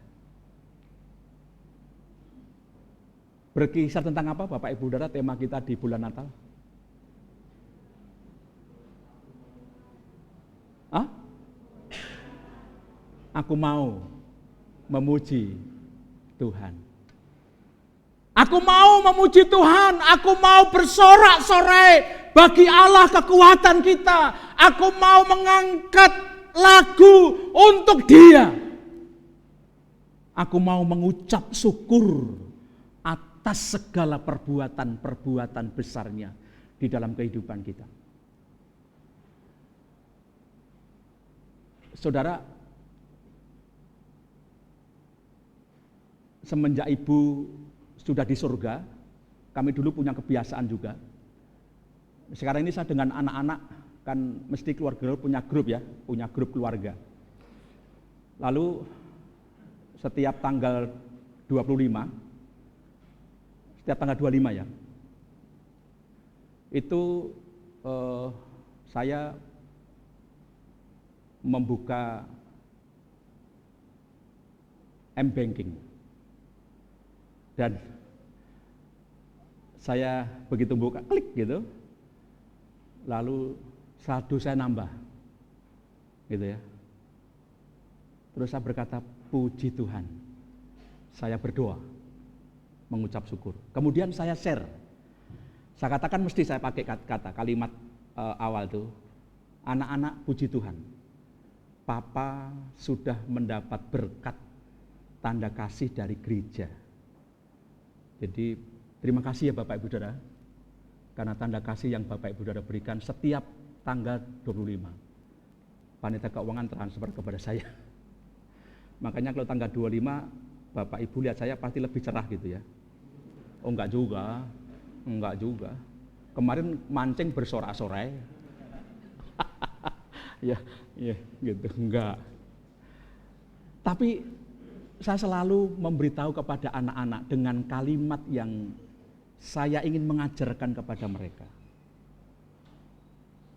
Berkisar tentang apa Bapak Ibu Saudara tema kita di bulan Natal? Hah? Aku mau memuji Tuhan. Aku mau memuji Tuhan, aku mau bersorak-sorai bagi Allah kekuatan kita. Aku mau mengangkat lagu untuk Dia. Aku mau mengucap syukur atas segala perbuatan-perbuatan besarnya di dalam kehidupan kita. Saudara, semenjak Ibu sudah di surga, kami dulu punya kebiasaan juga. Sekarang ini saya dengan anak-anak, kan mesti keluarga punya grup ya, punya grup keluarga. Lalu setiap tanggal 25 ya, itu saya membuka M-Banking. Dan saya begitu buka, klik gitu, lalu saldo saya nambah, gitu ya. Terus saya berkata, puji Tuhan, saya berdoa, mengucap syukur. Kemudian saya share, saya katakan mesti saya pakai kata kalimat awal tuh, anak-anak puji Tuhan, Papa sudah mendapat berkat tanda kasih dari gereja. Jadi terima kasih ya Bapak Ibu Saudara, karena tanda kasih yang Bapak Ibu Saudara berikan setiap tanggal 25. Panitia keuangan transfer kepada saya. Makanya kalau tanggal 25 Bapak Ibu lihat saya pasti lebih cerah gitu ya. Oh enggak juga. Kemarin mancing bersorak-sorai. ya gitu, enggak. Tapi saya selalu memberitahu kepada anak-anak dengan kalimat yang saya ingin mengajarkan kepada mereka.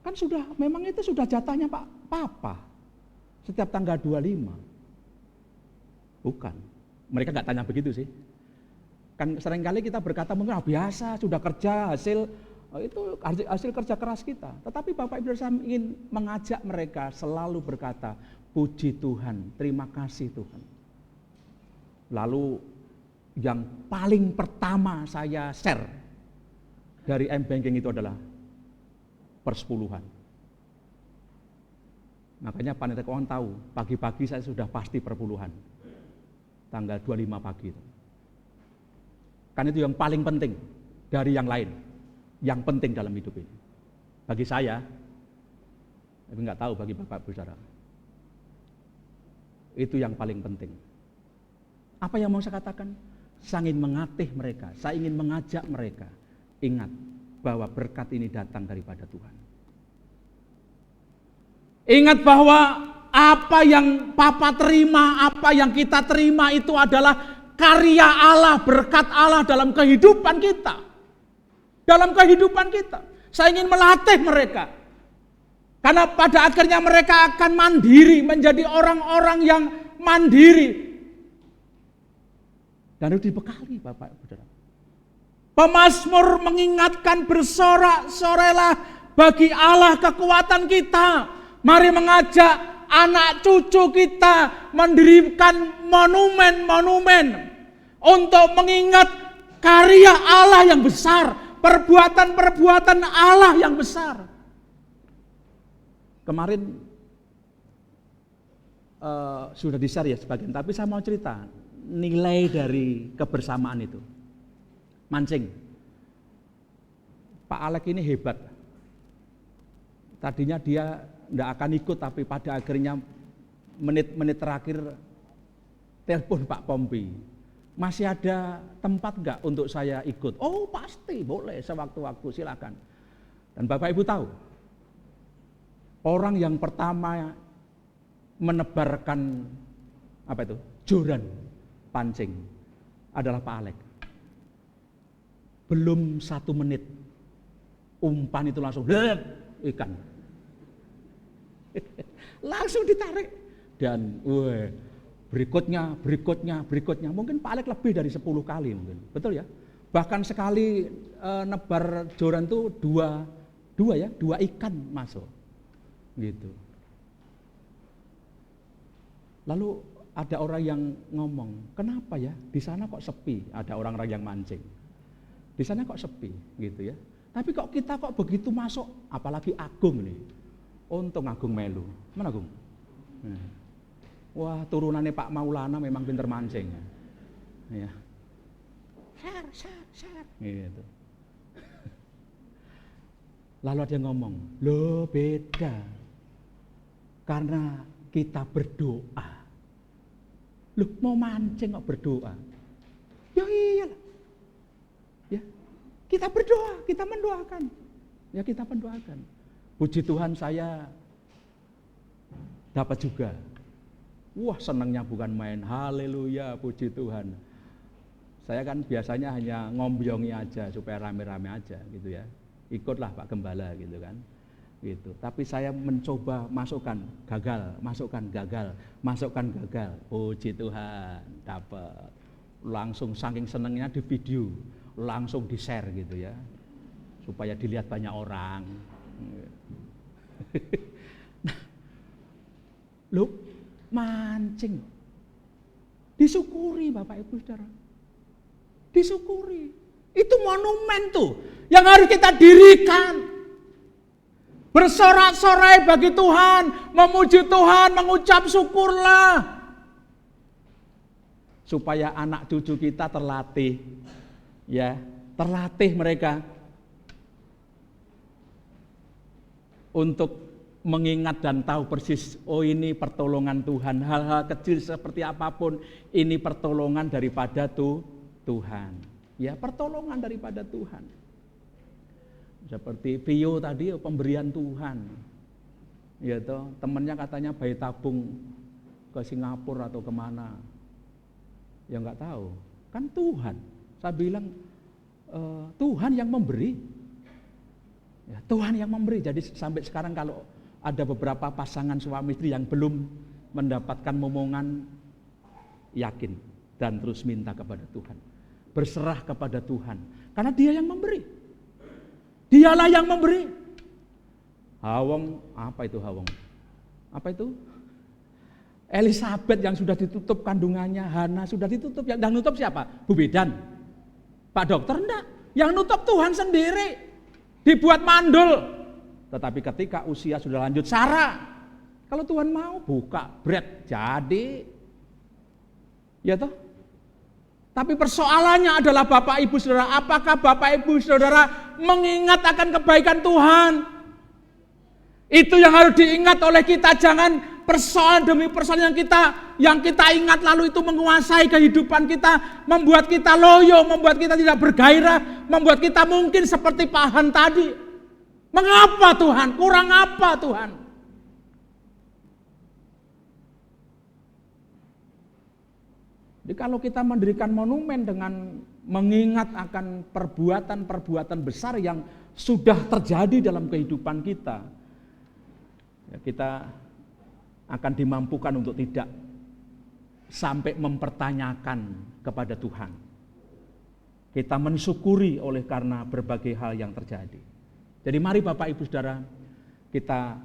Kan memang itu sudah jatahnya Pak Papa. Setiap tanggal 25. Bukan. Mereka nggak tanya begitu sih. Kan seringkali kita berkata mungkin biasa, sudah kerja, hasil kerja keras kita. Tetapi Bapak Ibu saya ingin mengajak mereka selalu berkata, puji Tuhan, terima kasih Tuhan. Lalu yang paling pertama saya share dari M-Banking itu adalah persepuluhan. Makanya panitia keuangan tahu, pagi-pagi saya sudah pasti perpuluhan. Tanggal 25 pagi. Kan itu yang paling penting dari yang lain. Yang penting dalam hidup ini. Bagi saya, tapi nggak tahu bagi Bapak Ibu Saudara. Itu yang paling penting. Apa yang mau saya katakan? Saya ingin mengatih mereka, saya ingin mengajak mereka. Ingat bahwa berkat ini datang daripada Tuhan. Ingat bahwa apa yang Papa terima, apa yang kita terima itu adalah karya Allah, berkat Allah dalam kehidupan kita. Dalam kehidupan kita. Saya ingin melatih mereka. Karena pada akhirnya mereka akan mandiri, menjadi orang-orang yang mandiri. Dan itu dibekali Bapak Ibu Saudara. Pemazmur mengingatkan bersorak-sorailah bagi Allah kekuatan kita. Mari mengajak anak cucu kita mendirikan monumen-monumen untuk mengingat karya Allah yang besar, perbuatan-perbuatan Allah yang besar. Kemarin sudah di-share ya sebagian, tapi saya mau cerita. nilai dari kebersamaan itu. Mancing. Pak Alek ini hebat. Tadinya dia tidak akan ikut, tapi pada akhirnya menit-menit terakhir telepon Pak Pompi. Masih ada tempat nggak untuk saya ikut? Oh pasti, boleh sewaktu-waktu, silakan. Dan Bapak Ibu tahu, orang yang pertama menebarkan joran pancing adalah Pak Alek. Belum 1 menit, umpan itu langsung ikan. Langsung ditarik. Dan berikutnya. Mungkin Pak Alek lebih dari 10 kali mungkin. Betul ya? Bahkan sekali nebar joran itu dua ikan masuk. Gitu. Lalu ada orang yang ngomong, kenapa ya di sana kok sepi? Ada orang-orang yang mancing. Di sana kok sepi, gitu ya. Tapi kok kita kok begitu masuk, apalagi Agung nih. Untung Agung melu. Mana Agung? Wah, turunannya Pak Maulana memang pinter mancing. Ya. Share. Gitu. Lalu ada yang ngomong, loh beda. Karena kita berdoa. Loh mau mancing kok berdoa? Ya iyalah. Ya. Kita berdoa, kita mendoakan. Ya kita mendoakan. Puji Tuhan saya dapat juga. Wah senangnya bukan main. Haleluya, puji Tuhan. Saya kan biasanya hanya ngombyongi aja supaya rame-rame aja gitu ya. Ikutlah Pak Gembala gitu kan. Gitu. Tapi saya mencoba masukkan gagal. Puji Tuhan, dapat. Langsung saking senangnya di video, langsung di-share gitu ya. Supaya dilihat banyak orang. Nah, loh, mancing. Disyukuri Bapak Ibu Saudara. Disyukuri. Itu monumen tuh yang harus kita dirikan. Bersorak-sorai bagi Tuhan, memuji Tuhan, mengucap syukurlah. Supaya anak cucu kita terlatih. Ya, terlatih mereka untuk mengingat dan tahu persis, oh ini pertolongan Tuhan. Hal-hal kecil seperti apapun, ini pertolongan daripada Tuhan. Ya, pertolongan daripada Tuhan. Seperti Pio tadi, pemberian Tuhan. Ya toh, temennya katanya bayi tabung ke Singapura atau kemana. Ya nggak tahu. Kan Tuhan. Saya bilang Tuhan yang memberi. Ya, Tuhan yang memberi. Jadi sampai sekarang kalau ada beberapa pasangan suami istri yang belum mendapatkan momongan, yakin dan terus minta kepada Tuhan. Berserah kepada Tuhan. Karena Dia yang memberi. Dialah yang memberi. Hawong, apa itu Hawong? Apa itu? Elisabeth yang sudah ditutup kandungannya, Hana sudah ditutup. Yang nutup siapa? Bu Bedan. Pak dokter enggak. Yang nutup Tuhan sendiri. Dibuat mandul. Tetapi ketika usia sudah lanjut, Sarah. Kalau Tuhan mau buka bread, jadi. Ya toh? Tapi persoalannya adalah Bapak Ibu Saudara, apakah Bapak Ibu Saudara mengingat akan kebaikan Tuhan? Itu yang harus diingat oleh kita, jangan persoalan demi persoalan yang kita ingat lalu itu menguasai kehidupan kita, membuat kita loyo, membuat kita tidak bergairah, membuat kita mungkin seperti Pak Han tadi. Mengapa Tuhan? Kurang apa Tuhan? Jadi kalau kita mendirikan monumen dengan mengingat akan perbuatan-perbuatan besar yang sudah terjadi dalam kehidupan kita, ya kita akan dimampukan untuk tidak sampai mempertanyakan kepada Tuhan. Kita mensyukuri oleh karena berbagai hal yang terjadi. Jadi mari Bapak Ibu Saudara, kita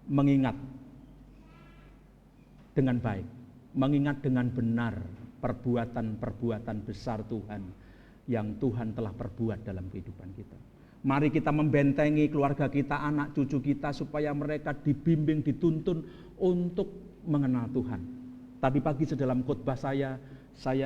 mengingat dengan baik. Mengingat dengan benar perbuatan-perbuatan besar Tuhan yang Tuhan telah perbuat dalam kehidupan kita. Mari kita membentengi keluarga kita, anak cucu kita supaya mereka dibimbing, dituntun untuk mengenal Tuhan. Tadi pagi dalam khotbah saya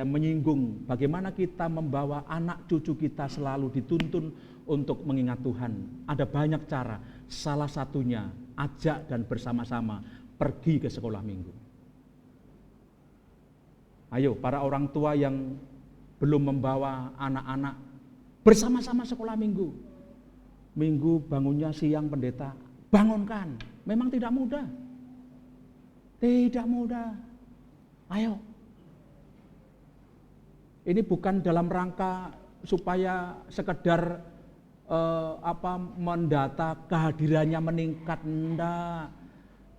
menyinggung bagaimana kita membawa anak cucu kita selalu dituntun untuk mengingat Tuhan. Ada banyak cara, salah satunya ajak dan bersama-sama pergi ke sekolah minggu. Ayo para orang tua yang belum membawa anak-anak bersama-sama sekolah minggu. Minggu bangunnya siang pendeta, bangunkan. Memang tidak mudah. Tidak mudah. Ayo. Ini bukan dalam rangka supaya sekedar mendata kehadirannya meningkat, enggak.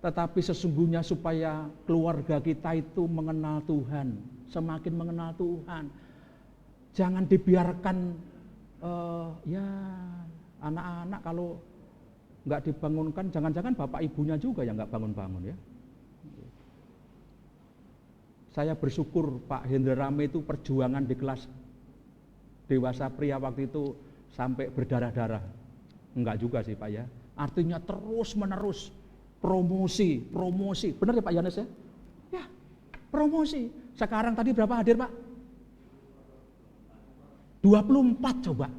Tetapi sesungguhnya supaya keluarga kita itu mengenal Tuhan, semakin mengenal Tuhan. Jangan dibiarkan anak-anak kalau nggak dibangunkan, jangan-jangan bapak ibunya juga yang nggak bangun-bangun ya. Saya bersyukur Pak Hendra Rame itu perjuangan di kelas dewasa pria waktu itu sampai berdarah-darah. Enggak juga sih Pak ya. Artinya terus menerus promosi. Benar ya Pak Yohanes ya? Ya, promosi. Sekarang tadi berapa hadir Pak? 24 coba.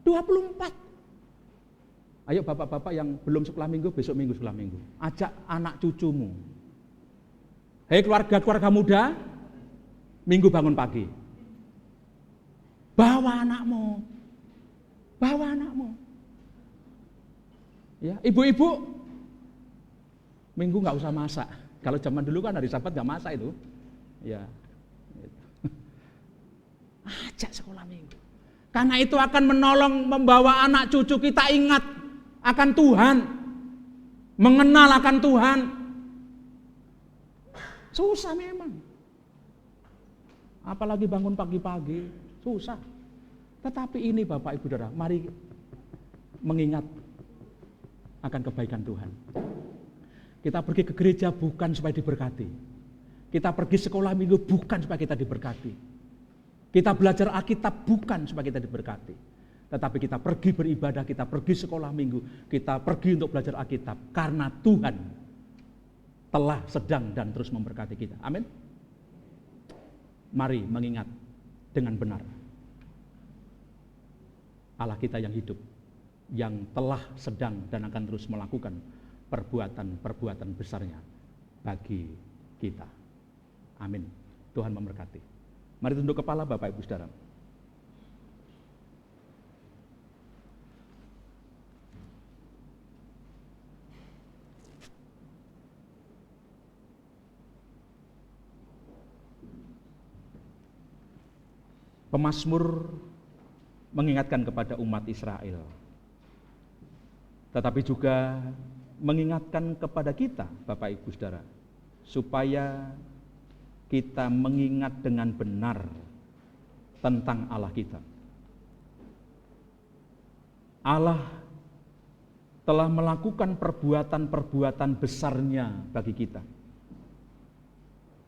24. Ayo bapak-bapak yang belum sekolah minggu, besok minggu sekolah minggu. Ajak anak cucumu. Hei keluarga muda, minggu bangun pagi. Bawa anakmu. Ya, ibu-ibu, minggu nggak usah masak. Kalau zaman dulu kan hari Sabat nggak masak itu. Ya, ajak sekolah minggu. Karena itu akan menolong membawa anak cucu kita ingat akan Tuhan, mengenal akan Tuhan. Susah memang. Apalagi bangun pagi-pagi, susah. Tetapi ini Bapak Ibu Saudara, mari mengingat akan kebaikan Tuhan. Kita pergi ke gereja bukan supaya diberkati. Kita pergi sekolah minggu bukan supaya kita diberkati. Kita belajar Alkitab bukan supaya kita diberkati. Tetapi kita pergi beribadah, kita pergi sekolah minggu, kita pergi untuk belajar Alkitab karena Tuhan telah, sedang, dan terus memberkati kita. Amin. Mari mengingat dengan benar Allah kita yang hidup, yang telah, sedang, dan akan terus melakukan perbuatan-perbuatan besarnya bagi kita. Amin. Tuhan memberkati. Mari tunduk kepala Bapak Ibu Saudara. Pemazmur mengingatkan kepada umat Israel, tetapi juga mengingatkan kepada kita, Bapak Ibu Saudara, supaya kita mengingat dengan benar tentang Allah kita. Allah telah melakukan perbuatan-perbuatan besarnya bagi kita.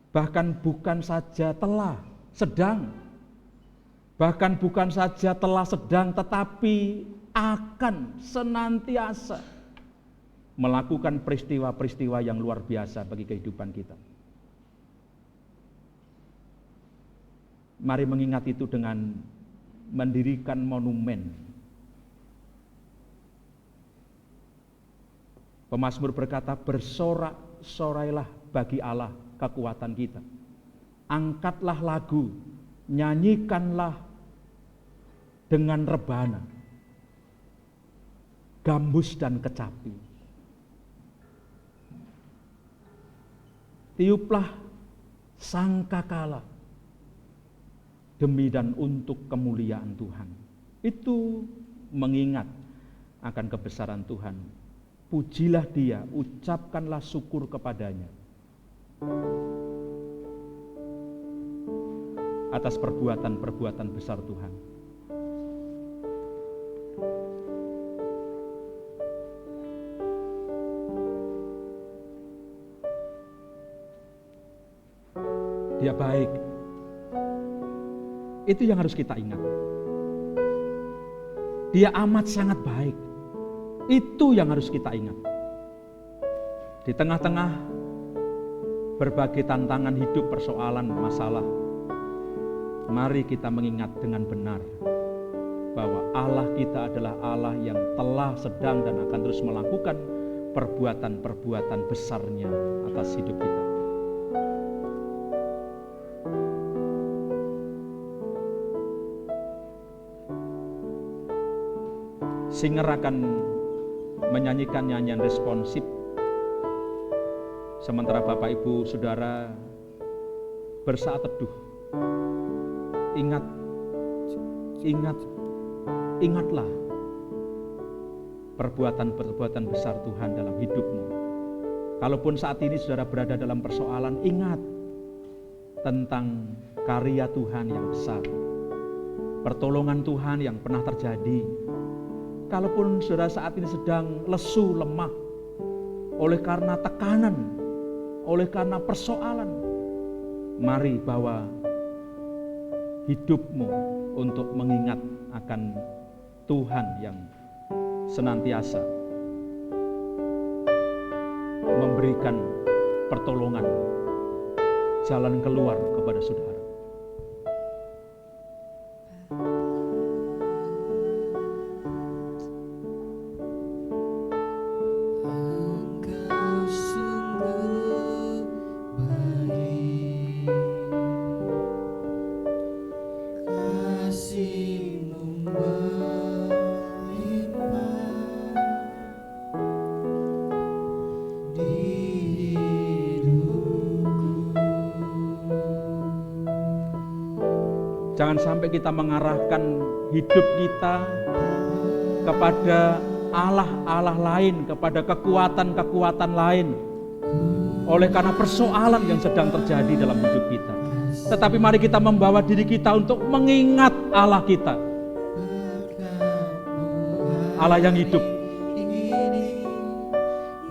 Bahkan bukan saja telah, sedang. Bahkan bukan saja telah, sedang, tetapi akan senantiasa melakukan peristiwa-peristiwa yang luar biasa bagi kehidupan kita. Mari mengingat itu dengan mendirikan monumen. Pemazmur berkata, bersorak-sorailah bagi Allah kekuatan kita. Angkatlah lagu, nyanyikanlah dengan rebana, gambus dan kecapi. Tiuplah sangkakala demi dan untuk kemuliaan Tuhan. Itu mengingat akan kebesaran Tuhan. Pujilah Dia, ucapkanlah syukur kepadanya atas perbuatan-perbuatan besar Tuhan. Dia baik. Itu yang harus kita ingat. Dia amat sangat baik. Itu yang harus kita ingat. Di tengah-tengah berbagai tantangan hidup, persoalan, masalah, mari kita mengingat dengan benar bahwa Allah kita adalah Allah yang telah, sedang, dan akan terus melakukan perbuatan-perbuatan besarnya atas hidup kita. Singer akan menyanyikan nyanyian responsif, sementara Bapak Ibu Saudara bersaat teduh. Ingatlah perbuatan-perbuatan besar Tuhan dalam hidupmu. Kalaupun saat ini saudara berada dalam persoalan, ingat tentang karya Tuhan yang besar, pertolongan Tuhan yang pernah terjadi. Kalaupun saudara saat ini sedang lesu, lemah, oleh karena tekanan, oleh karena persoalan, mari bawa hidupmu untuk mengingat akan Tuhan yang senantiasa memberikan pertolongan, jalan keluar kepada saudara. Engkau sungguh baik, kasih-Mu melimpah di hidupku. Jangan sampai kita mengarahkan hidup kita kepada Allah-Allah lain, kepada kekuatan-kekuatan lain, oleh karena persoalan yang sedang terjadi dalam hidup kita. Tetapi mari kita membawa diri kita untuk mengingat Allah kita, Allah yang hidup.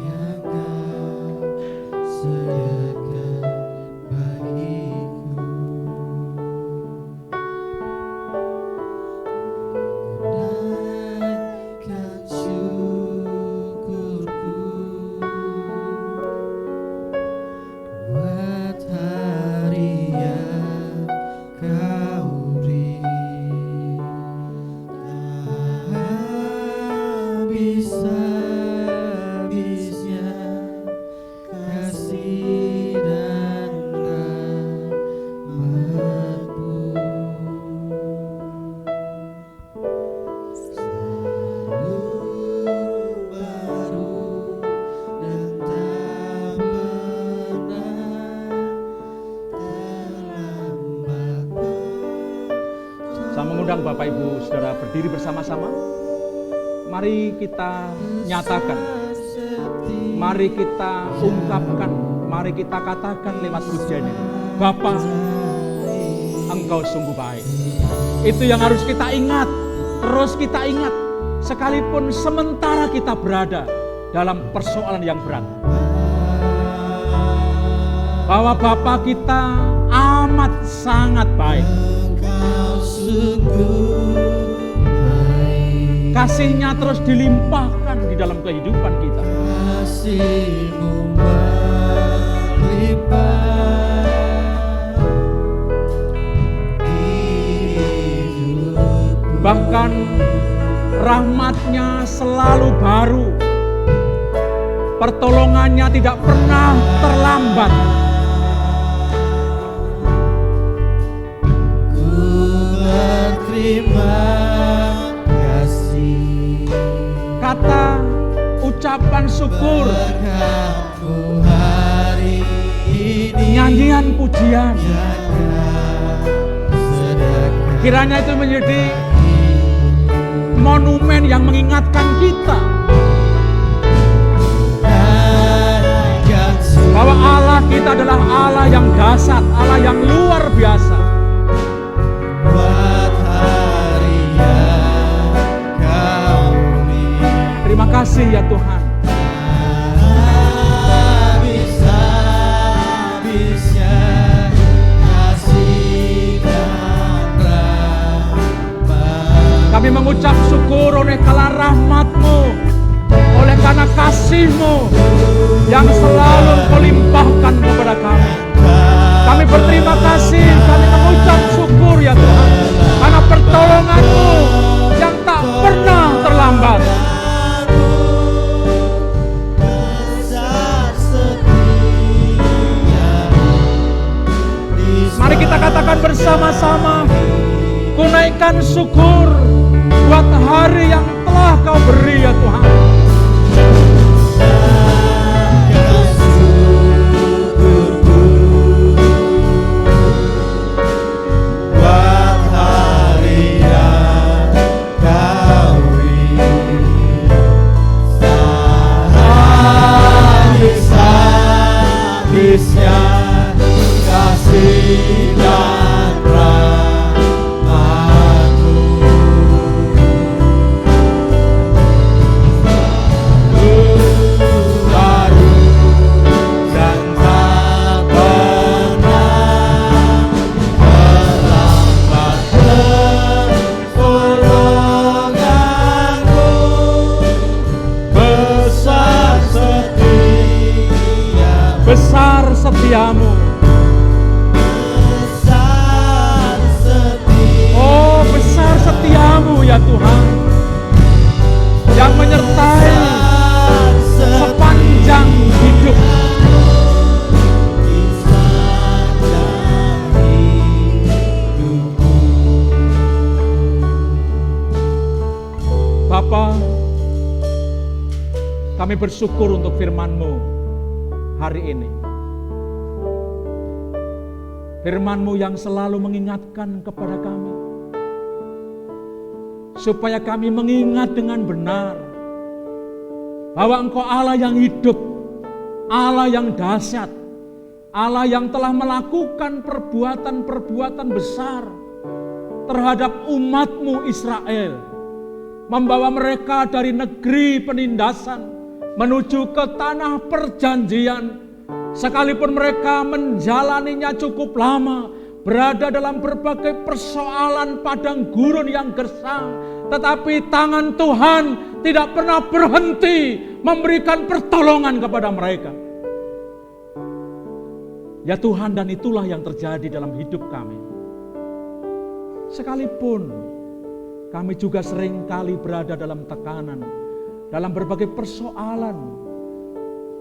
Yang Kau sediakan bagiku, naikkan syukurku buat hari yang Kau beri. Habis-habisnya kasih dan rahmat-Mu, selalu baru dan tak pernah terlambat. Saya mengundang Bapak Ibu Saudara berdiri bersama-sama. Mari kita nyatakan, mari kita ungkapkan, mari kita katakan lewat pujian ini, Bapa, Engkau sungguh baik. Itu yang harus kita ingat, terus kita ingat, sekalipun sementara kita berada dalam persoalan yang berat, bahwa Bapa kita amat sangat baik. Engkau sungguh baik, Kasih-Nya terus dilimpahkan di dalam kehidupan kita. kasih-Mu melimpah di hidupku. Bahkan rahmat-Nya selalu baru, pertolongannya tidak pernah terlambat. Ku berterima kasih Kata ucapan syukur, berkat-Mu hari ini, nyanyian pujian, yang Kau sediakan kiranya itu menjadi monumen yang mengingatkan kita naikkan bahwa Allah kita adalah Allah yang dahsyat, Allah yang luar biasa. buat hari yang Kau beri. Terima kasih ya Tuhan. Habis-habisnya kasih dan rahmat. Kami mengucap syukur oleh karena rahmat-Mu oleh karena kasih-Mu yang selalu Engkau limpahkan kepada kami. Kami berterima kasih, kami mengucap syukur ya Tuhan, karena pertolongan-Mu yang tak pernah terlambat. Mari kita katakan bersama-sama, ku naikkan syukur buat hari yang telah Kau beri ya Tuhan. Buat hari yang Kau beri, sehabis-habisnya kasih dan rahmat-Mu. Baru dan tak pernah terlambat pertolongan-Mu. Besar setia, Besar setiamu. besar setia, Oh, besar setiamu ya Tuhan, yang menyertai sepanjang hidup. Bapa, kami bersyukur untuk firman-Mu hari ini. Firman-Mu yang selalu mengingatkan kepada kami, supaya kami mengingat dengan benar bahwa Engkau Allah yang hidup, Allah yang dahsyat, Allah yang telah melakukan perbuatan-perbuatan besar terhadap umat-Mu Israel, membawa mereka dari negeri penindasan menuju ke tanah perjanjian. Sekalipun mereka menjalaninya cukup lama, berada dalam berbagai persoalan padang gurun yang gersang, tetapi tangan Tuhan tidak pernah berhenti memberikan pertolongan kepada mereka. Ya Tuhan, dan itulah yang terjadi dalam hidup kami. Sekalipun kami juga seringkali berada dalam tekanan, dalam berbagai persoalan,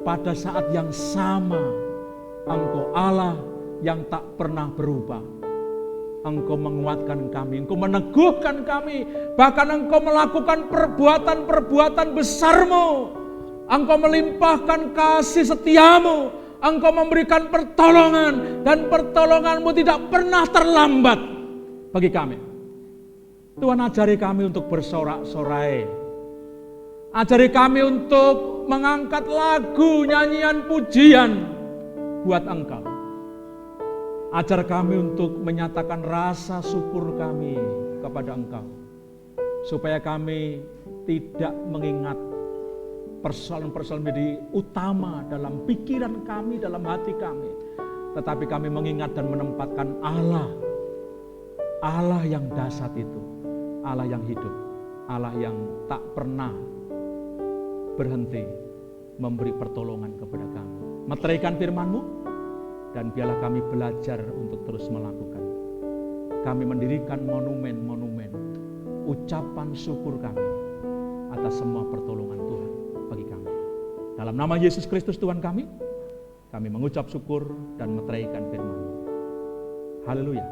pada saat yang sama Engkau Allah yang tak pernah berubah. Engkau menguatkan kami, Engkau meneguhkan kami, bahkan Engkau melakukan perbuatan-perbuatan besar-Mu. Engkau melimpahkan kasih setia-Mu, Engkau memberikan pertolongan, dan pertolongan-Mu tidak pernah terlambat bagi kami. Tuhan, ajari kami untuk bersorak-sorai. Ajari kami untuk mengangkat lagu, nyanyian, pujian buat Engkau. Ajar kami untuk menyatakan rasa syukur kami kepada Engkau, supaya kami tidak mengingat persoalan-persoalan menjadi utama dalam pikiran kami, dalam hati kami, tetapi kami mengingat dan menempatkan Allah yang dahsyat itu, Allah yang hidup, Allah yang tak pernah berhenti memberi pertolongan kepada kami. Meteraikan firman-Mu, dan biarlah kami belajar untuk terus melakukan. Kami mendirikan monumen-monumen ucapan syukur kami atas semua pertolongan Tuhan bagi kami. Dalam nama Yesus Kristus Tuhan kami mengucap syukur dan meteraikan firman-Mu. Haleluya.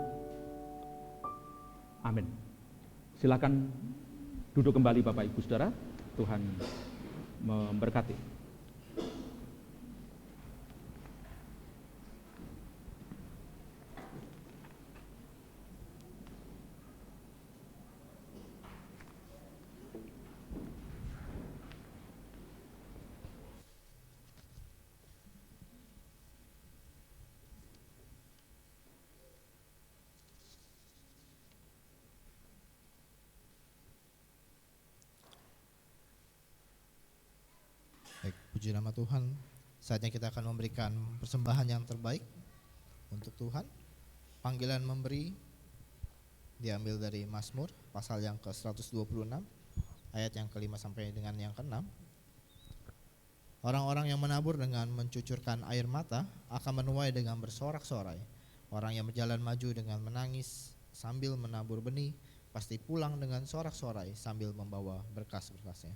Amin. Silakan duduk kembali Bapak Ibu Saudara. Tuhan memberkati. Baik, puji nama Tuhan. Saatnya kita akan memberikan persembahan yang terbaik untuk Tuhan. Panggilan memberi diambil dari Mazmur pasal yang ke-126 ayat yang ke-5 sampai dengan yang ke-6. Orang-orang yang menabur dengan mencucurkan air mata akan menuai dengan bersorak-sorai. Orang yang berjalan maju dengan menangis sambil menabur benih pasti pulang dengan sorak-sorai sambil membawa berkas-berkasnya.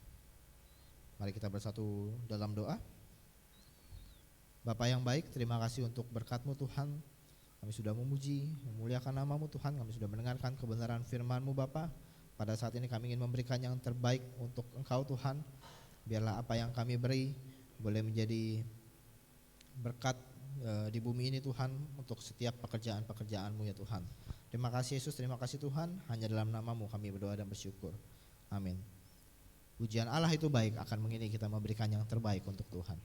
Mari kita bersatu dalam doa. Bapa yang baik, terima kasih untuk berkat-Mu Tuhan. Kami sudah memuji, memuliakan nama-Mu Tuhan. Kami sudah mendengarkan kebenaran firman-Mu Bapa. Pada saat ini kami ingin memberikan yang terbaik untuk Engkau Tuhan. Biarlah apa yang kami beri boleh menjadi berkat di bumi ini Tuhan, untuk setiap pekerjaan-pekerjaan-Mu ya Tuhan. Terima kasih Yesus, terima kasih Tuhan. Hanya dalam nama-Mu kami berdoa dan bersyukur. Amin. Pujian Allah itu baik, akan mengiringi kita memberikan yang terbaik untuk Tuhan.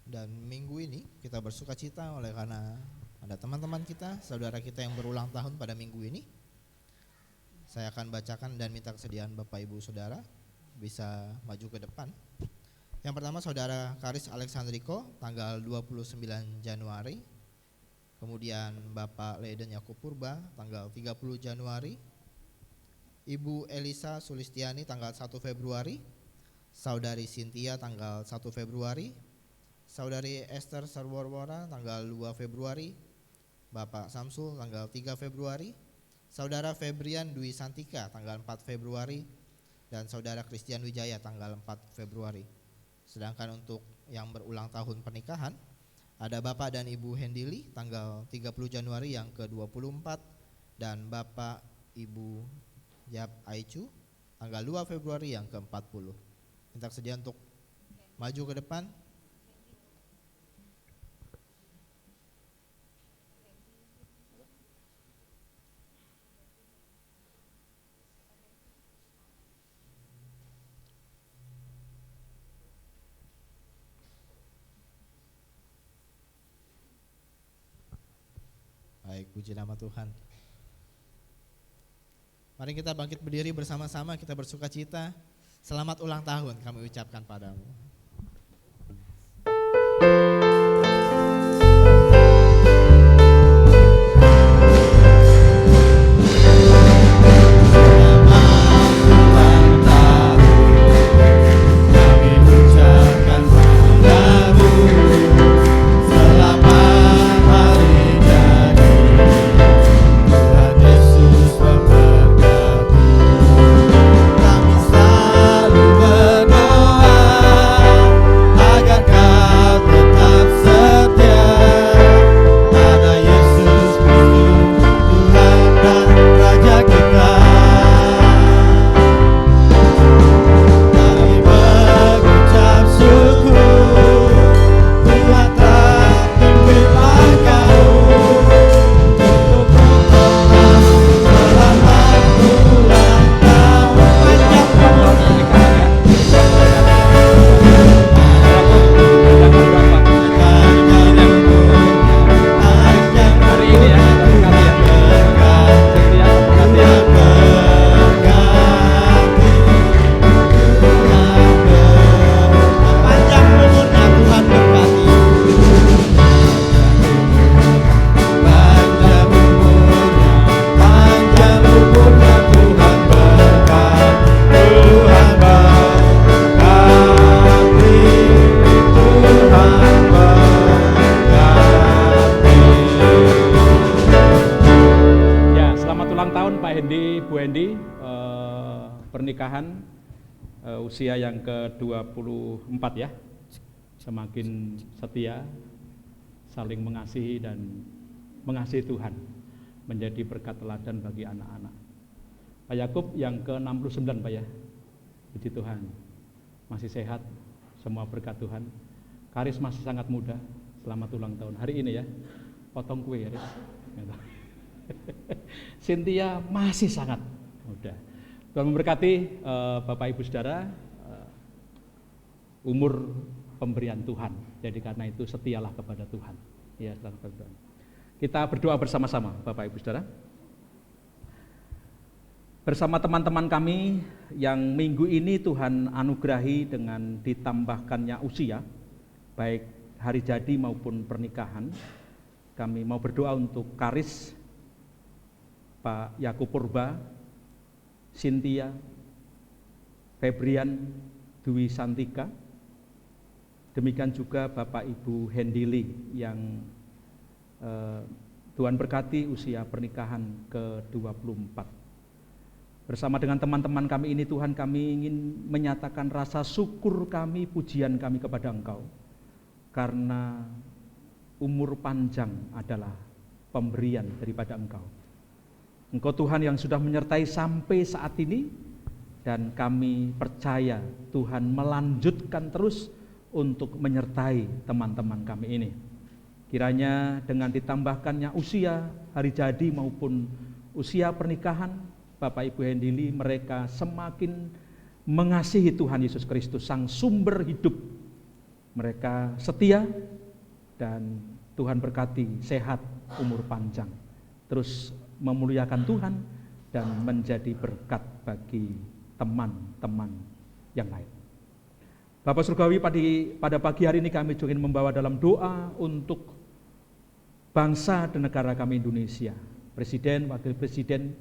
Dan minggu ini kita bersuka cita oleh karena ada teman-teman kita, saudara kita yang berulang tahun pada minggu ini. Saya akan bacakan dan minta kesediaan Bapak Ibu Saudara bisa maju ke depan. Yang pertama saudara Karis Alexandriko tanggal 29 Januari. Kemudian Bapak Leiden Yakub Purba tanggal 30 Januari, Ibu Elisa Sulistiani tanggal 1 Februari, Saudari Cynthia tanggal 1 Februari, Saudari Esther Sarworwora tanggal 2 Februari, Bapak Samsul tanggal 3 Februari, Saudara Febrian Dwi Santika tanggal 4 Februari, dan Saudara Christian Wijaya tanggal 4 Februari. Sedangkan untuk yang berulang tahun pernikahan, ada Bapak dan Ibu Hendili tanggal 30 Januari yang ke-24, dan Bapak Ibu Yap Aicu tanggal 2 Februari yang ke-40. Minta sedia untuk maju ke depan. Baik, puji nama Tuhan. Mari kita bangkit berdiri bersama-sama, kita bersuka cita. Selamat ulang tahun kami ucapkan padamu. Pernikahan usia yang ke-24 ya, semakin setia, saling mengasihi dan mengasihi Tuhan, menjadi berkat teladan bagi anak-anak. Pak Yakub yang ke-69 Pak ya, puji Tuhan, masih sehat, semua berkat Tuhan. Karis masih sangat muda, selamat ulang tahun hari ini ya, potong kue ya Riz. Cynthia masih sangat muda. Tuhan memberkati Bapak Ibu Saudara, umur pemberian Tuhan. Jadi karena itu setialah kepada Tuhan. Ya, selamat Tuhan. Kita berdoa bersama-sama Bapak Ibu Saudara. Bersama teman-teman kami yang minggu ini Tuhan anugerahi dengan ditambahkannya usia, baik hari jadi maupun pernikahan. Kami mau berdoa untuk Karis, Pak Yakub Purba, Cynthia, Febrian Dwi Santika, demikian juga Bapak Ibu Hendili yang Tuhan berkati usia pernikahan ke-24. Bersama dengan teman-teman kami ini Tuhan, kami ingin menyatakan rasa syukur kami, pujian kami kepada Engkau, karena umur panjang adalah pemberian daripada Engkau. Engkau Tuhan yang sudah menyertai sampai saat ini, dan kami percaya Tuhan melanjutkan terus untuk menyertai teman-teman kami ini. Kiranya dengan ditambahkannya usia hari jadi maupun usia pernikahan, Bapak Ibu Hendili mereka semakin mengasihi Tuhan Yesus Kristus, Sang Sumber hidup. Mereka setia dan Tuhan berkati sehat, umur panjang, terus memuliakan Tuhan dan menjadi berkat bagi teman-teman yang lain. Bapak Surgawi, pada pagi hari ini kami juga ingin membawa dalam doa untuk bangsa dan negara kami Indonesia, Presiden, Wakil Presiden,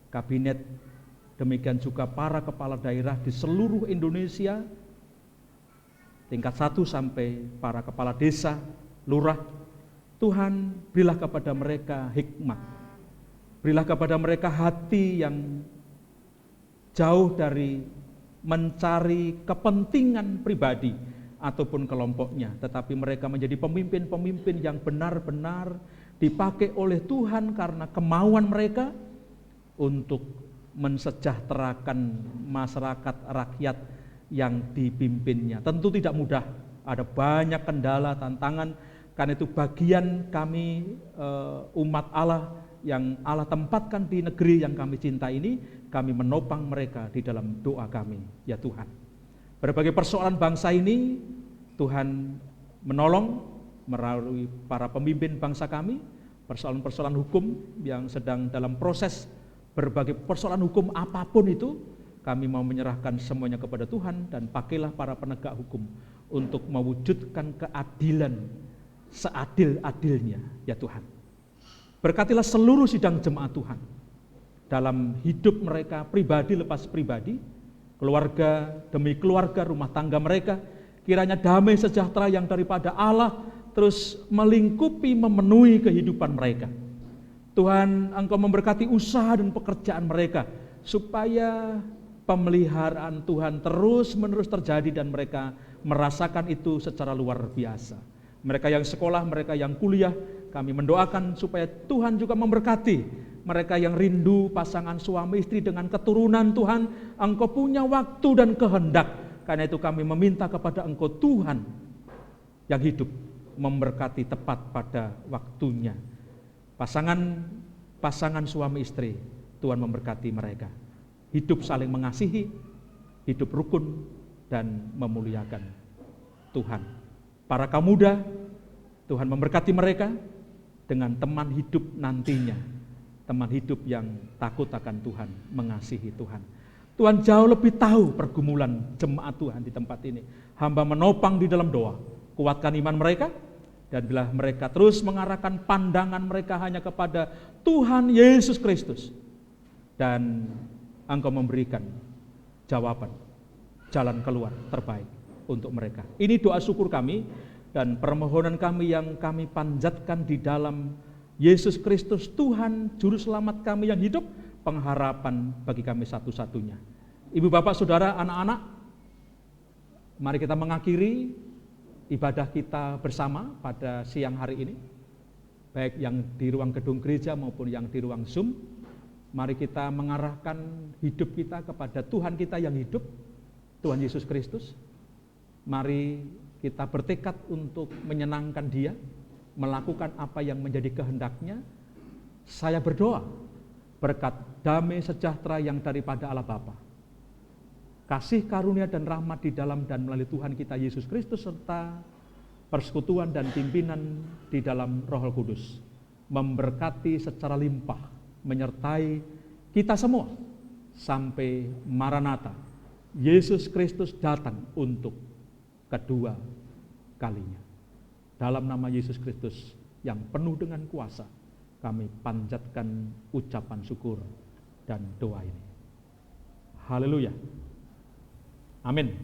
Kabinet, demikian juga para kepala daerah di seluruh Indonesia, tingkat 1 sampai para kepala desa, lurah. Tuhan, berilah kepada mereka hikmat, berilah kepada mereka hati yang jauh dari mencari kepentingan pribadi ataupun kelompoknya, tetapi mereka menjadi pemimpin-pemimpin yang benar-benar dipakai oleh Tuhan karena kemauan mereka untuk mensejahterakan masyarakat rakyat yang dipimpinnya. Tentu tidak mudah, ada banyak kendala, tantangan, karena itu bagian kami umat Allah yang Allah tempatkan di negeri yang kami cinta ini, kami menopang mereka di dalam doa kami. Ya Tuhan, berbagai persoalan bangsa ini Tuhan menolong melalui para pemimpin bangsa kami, persoalan-persoalan hukum yang sedang dalam proses, berbagai persoalan hukum apapun itu, kami mau menyerahkan semuanya kepada Tuhan, dan pakailah para penegak hukum untuk mewujudkan keadilan seadil-adilnya, ya Tuhan. Berkatilah seluruh sidang jemaat Tuhan, dalam hidup mereka pribadi lepas pribadi, keluarga demi keluarga, rumah tangga mereka, kiranya damai sejahtera yang daripada Allah terus melingkupi, memenuhi kehidupan mereka. Tuhan, Engkau memberkati usaha dan pekerjaan mereka, supaya pemeliharaan Tuhan terus-menerus terjadi dan mereka merasakan itu secara luar biasa. Mereka yang sekolah, mereka yang kuliah, kami mendoakan supaya Tuhan juga memberkati mereka yang rindu pasangan suami istri dengan keturunan. Tuhan, Engkau punya waktu dan kehendak, karena itu kami meminta kepada Engkau Tuhan yang hidup, memberkati tepat pada waktunya. Pasangan suami istri, Tuhan memberkati mereka. Hidup saling mengasihi, hidup rukun dan memuliakan Tuhan. Para kaum muda, Tuhan memberkati mereka dengan teman hidup nantinya. Teman hidup yang takut akan Tuhan, mengasihi Tuhan. Tuhan jauh lebih tahu pergumulan jemaat Tuhan di tempat ini. Hamba menopang di dalam doa, kuatkan iman mereka, dan bila mereka terus mengarahkan pandangan mereka hanya kepada Tuhan Yesus Kristus, dan Engkau memberikan jawaban, jalan keluar terbaik untuk mereka. Ini doa syukur kami dan permohonan kami yang kami panjatkan di dalam Yesus Kristus, Tuhan Juru Selamat kami yang hidup, pengharapan bagi kami satu-satunya. Ibu, bapak, saudara, anak-anak, mari kita mengakhiri ibadah kita bersama pada siang hari ini, baik yang di ruang gedung gereja maupun yang di ruang Zoom. Mari kita mengarahkan hidup kita kepada Tuhan kita yang hidup, Tuhan Yesus Kristus. Mari kita bertekad untuk menyenangkan Dia, melakukan apa yang menjadi kehendaknya. Saya berdoa berkat damai sejahtera yang daripada Allah Bapa, kasih karunia dan rahmat di dalam dan melalui Tuhan kita Yesus Kristus, serta persekutuan dan pimpinan di dalam Roh Kudus memberkati secara limpah, menyertai kita semua sampai Maranatha, Yesus Kristus datang untuk kedua kalinya. Dalam nama Yesus Kristus yang penuh dengan kuasa, kami panjatkan ucapan syukur dan doa ini. Haleluya. Amin.